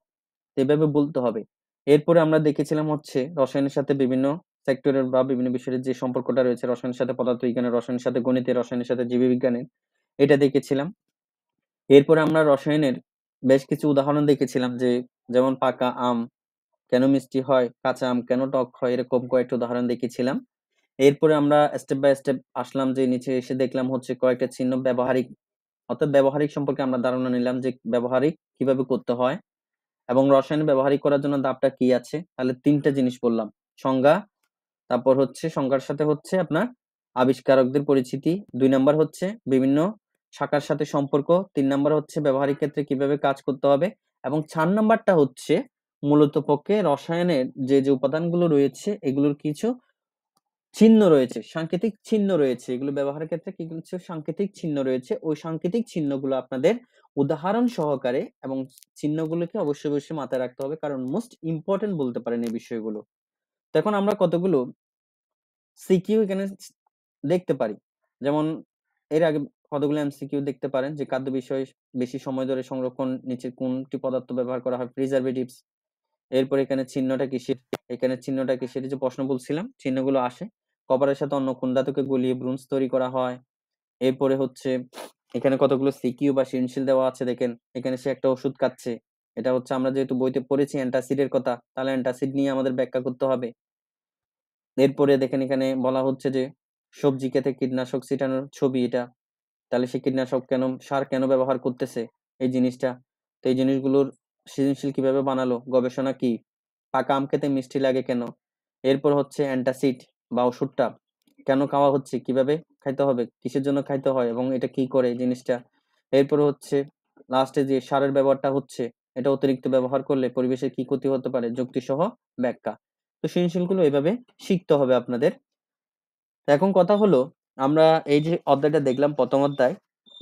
এভাবে বলতে হবে। এরপরে আমরা দেখেছিলাম হচ্ছে রসায়নের সাথে বিভিন্ন সেক্টরের বা বিভিন্ন বিষয়ের যে সম্পর্কটা রয়েছে, রসায়নের সাথে পদার্থবিজ্ঞানের, রসায়নের সাথে গণিতের, রসায়নের সাথে জীববিজ্ঞানের, এটা দেখেছিলাম। এরপরে আমরা রসায়নের বেশ কিছু উদাহরণ দেখেছিলাম, যে যেমন পাকা আম কেন মিষ্টি হয়, কাঁচা আম কেন টক হয়, এরকম কয়েকটা উদাহরণ দেখেছিলাম। এরপরে আমরা স্টেপ বাই স্টেপ আসলাম, যে নিচে এসে দেখলাম হচ্ছে কয়েকটা চিহ্ন ব্যবহারিক, অর্থাৎ ব্যবহারিক সম্পর্কে আমরা ধারণা নিলাম যে ব্যবহারিক কিভাবে করতে হয় এবং রসায়ন ব্যবহারিক করার জন্য ধাপটা কি আছে। তাহলে তিনটা জিনিস বললাম, সংজ্ঞা, তারপর হচ্ছে সংজ্ঞার সাথে হচ্ছে আপনার আবিষ্কারকদের পরিচিতি, 2 নাম্বার হচ্ছে বিভিন্ন শাখার সাথে সম্পর্ক, 3 নাম্বার হচ্ছে ব্যবহারিক ক্ষেত্রে কিভাবে কাজ করতে হবে এবং 4 নাম্বারটা হচ্ছে মূলত পক্ষে রসায়নের যে উপাদানগুলো রয়েছে এগুলোর কিছু চিহ্ন রয়েছে, সাংকেতিক চিহ্ন রয়েছে। এগুলো ব্যবহারের ক্ষেত্রে কিছু সাংকেতিক চিহ্ন রয়েছে। ওই সাংকেতিক চিহ্নগুলো আপনাদের উদাহরণ সহকারে এবং চিহ্নগুলোকে অবশ্যই মাথায় রাখতে হবে। কারণ মোস্ট ইম্পোর্টেন্ট বলতে পারেন এই বিষয়গুলো। তো এখন আমরা কতগুলো সিকিউ এখানে দেখতে পারি। যেমন এর আগে কতগুলো এমসিকিউ দেখতে পারেন যে খাদ্য বিষয়ে বেশি সময় ধরে সংরক্ষণ নিচে কোনটি পদার্থ ব্যবহার করা হয়? প্রিজারভেটিভস। এরপর এখানে চিহ্নটা কিসের? এখানে চিহ্নটা কিসের? এই যে প্রশ্ন বলছিলাম, চিহ্নগুলো আসে। কপারের সাথে অন্য কোন ধাতুকে গলিয়ে ব্রোঞ্জ তৈরি করা হয়? এরপরে হচ্ছে এখানে কতগুলো সিকিউ বা সৃজনশীল দেওয়া আছে দেখেন। এখানে সে একটা ওষুধ খাচ্ছে। এটা হচ্ছে আমরা যেহেতু বইতে পড়েছি অ্যান্টাসিডের কথা, তাহলে অ্যান্টাসিড নিয়ে আমাদের ব্যাখ্যা করতে হবে। এরপরে দেখেন এখানে বলা হচ্ছে যে সবজি ক্ষেতে কীটনাশক ছিটানোর ছবি এটা। তাহলে সে কীটনাশক কেন, সার কেন ব্যবহার করতেছে? এই জিনিসটা। তো এই জিনিসগুলোর সৃজনশীল কিভাবে বানালো? গবেষণা কি? পাকা আম খেতে মিষ্টি লাগে কেন? এরপর হচ্ছে অ্যান্টাসিড বা ওষুধটা কেন খাওয়া হচ্ছে? কিভাবে খাইতে হবে? কিসের জন্য খাইতে হয়? এবং এটা কি করে এই জিনিসটা? এরপরে হচ্ছে লাস্টে যে সারের ব্যবহারটা হচ্ছে, এটা অতিরিক্ত ব্যবহার করলে পরিবেশের কি ক্ষতি হতে পারে? যুক্তিসহ ব্যাখ্যা। তো সৃজনশীলগুলো এভাবে শিখতে হবে আপনাদের। তো এখন কথা হলো, আমরা এই যে অধ্যায়টা দেখলাম ১ম অধ্যায়,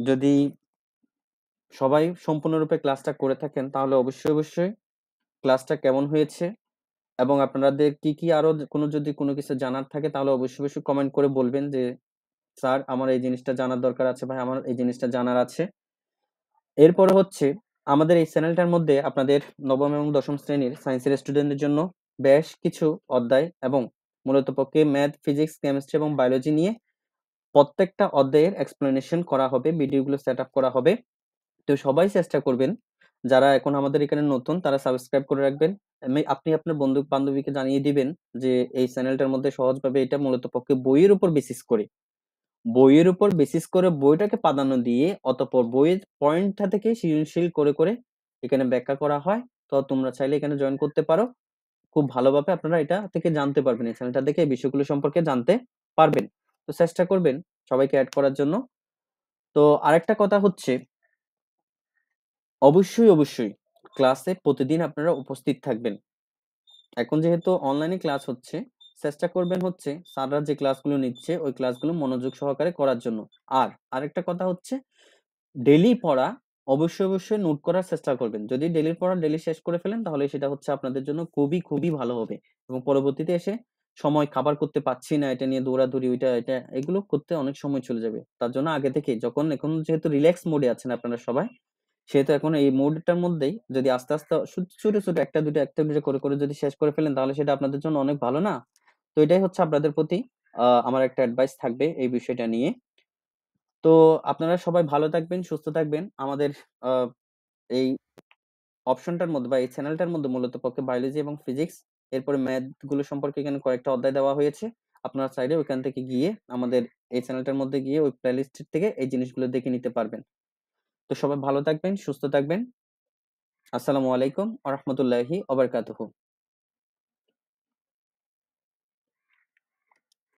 যদি সবাই সম্পূর্ণরূপে ক্লাসটা করে থাকেন তাহলে অবশ্যই ক্লাসটা কেমন হয়েছে এবং আপনাদের কি আরো যদি কোনো কিছু জানার থাকে তাহলে অবশ্যই কমেন্ট করে বলবেন যে, "স্যার আমার এই জিনিসটা জানার দরকার আছে, ভাই আমার এই জিনিসটা জানার আছে।" এরপরে হচ্ছে আমাদের এই চ্যানেলটার মধ্যে আপনাদের ৯ম এবং ১০ম শ্রেণীর সায়েন্সের স্টুডেন্টদের জন্য বেশ কিছু অধ্যায় এবং মূলত পক্ষে ম্যাথ, ফিজিক্স, কেমিস্ট্রি এবং বায়োলজি নিয়ে প্রত্যেকটা অধ্যায়ের explanation করা হবে, ভিডিওগুলো সেটআপ করা হবে। তো সবাই চেষ্টা করবেন, যারা এখন আমাদের এখানে নতুন তারা সাবস্ক্রাইব করে রাখবেন। আপনি আপনার বন্ধু-বান্ধবীকে জানিয়ে দিবেন যে এই চ্যানেলটার মধ্যে সহজভাবে এটা মূলত পক্ষে বইয়ের উপর বেসিস করে বইটাকে প্রাধান্য দিয়ে অতঃপর বইয়ের পয়েন্টটা থেকে সৃজনশীল করে এখানে ব্যাখ্যা করা হয়। তো তোমরা চাইলে এখানে জয়েন করতে পারো। খুব ভালোভাবে আপনারা এটা থেকে জানতে পারবেন। এই চ্যানেলটা দেখে এই বিষয়গুলো সম্পর্কে জানতে পারবেন। তো চেষ্টা করবেন সবাইকে এড করার জন্য। তো আরেকটা কথা হচ্ছে অবশ্যই ক্লাসে প্রতিদিন আপনারা উপস্থিত থাকবেন। এখন যেহেতু অনলাইনে ক্লাস হচ্ছে, চেষ্টা করবেন হচ্ছে স্যাররা যে ক্লাসগুলো নিচ্ছে ওই ক্লাসগুলো মনোযোগ সহকারে করার জন্য। আর আরেকটা কথা হচ্ছে ডেইলি পড়া অবশ্যই নোট করার চেষ্টা করবেন। যদি ডেইলির পড়া ডেইলি শেষ করে ফেলেন তাহলে সেটা হচ্ছে আপনাদের জন্য খুবই ভালো হবে। এবং পরবর্তীতে এসে সময় খাবার করতে পারছি না, এটা নিয়ে দৌড়াদৌড়ি ওইটা এটা এগুলো করতে অনেক সময় চলে যাবে। তার জন্য আগে থেকেই এখন যেহেতু রিল্যাক্স মোডে আছেন আপনারা সবাই, সেহেতু এখন এই মোডটার মধ্যেই যদি আস্তে ছোট ১টা ২টা করে যদি শেষ করে ফেলেন তাহলে সেটা আপনাদের জন্য অনেক ভালো না? তো এটাই হচ্ছে আপনাদের প্রতি আমার একটা অ্যাডভাইস থাকবে এই বিষয়টা নিয়ে। তো আপনারা সবাই ভালো থাকবেন, সুস্থ থাকবেন। আমাদের আ এই অপশনটার মধ্যে বা এই চ্যানেলটার মধ্যে মূলত পক্ষে বায়োলজি এবং ফিজিক্স, এরপরে ম্যাথ গুলো সম্পর্কে এখানে কয়েকটা অধ্যায় দেওয়া হয়েছে। আপনারা চাইলে ওইখান থেকে গিয়ে আমাদের এই চ্যানেলটার মধ্যে গিয়ে ওই প্লেলিস্ট থেকে এই জিনিসগুলো দেখে নিতে পারবেন। তো সবাই ভালো থাকবেন, সুস্থ থাকবেন। আসসালামু আলাইকুম ওয়া রাহমাতুল্লাহি ওয়া বারাকাতুহু।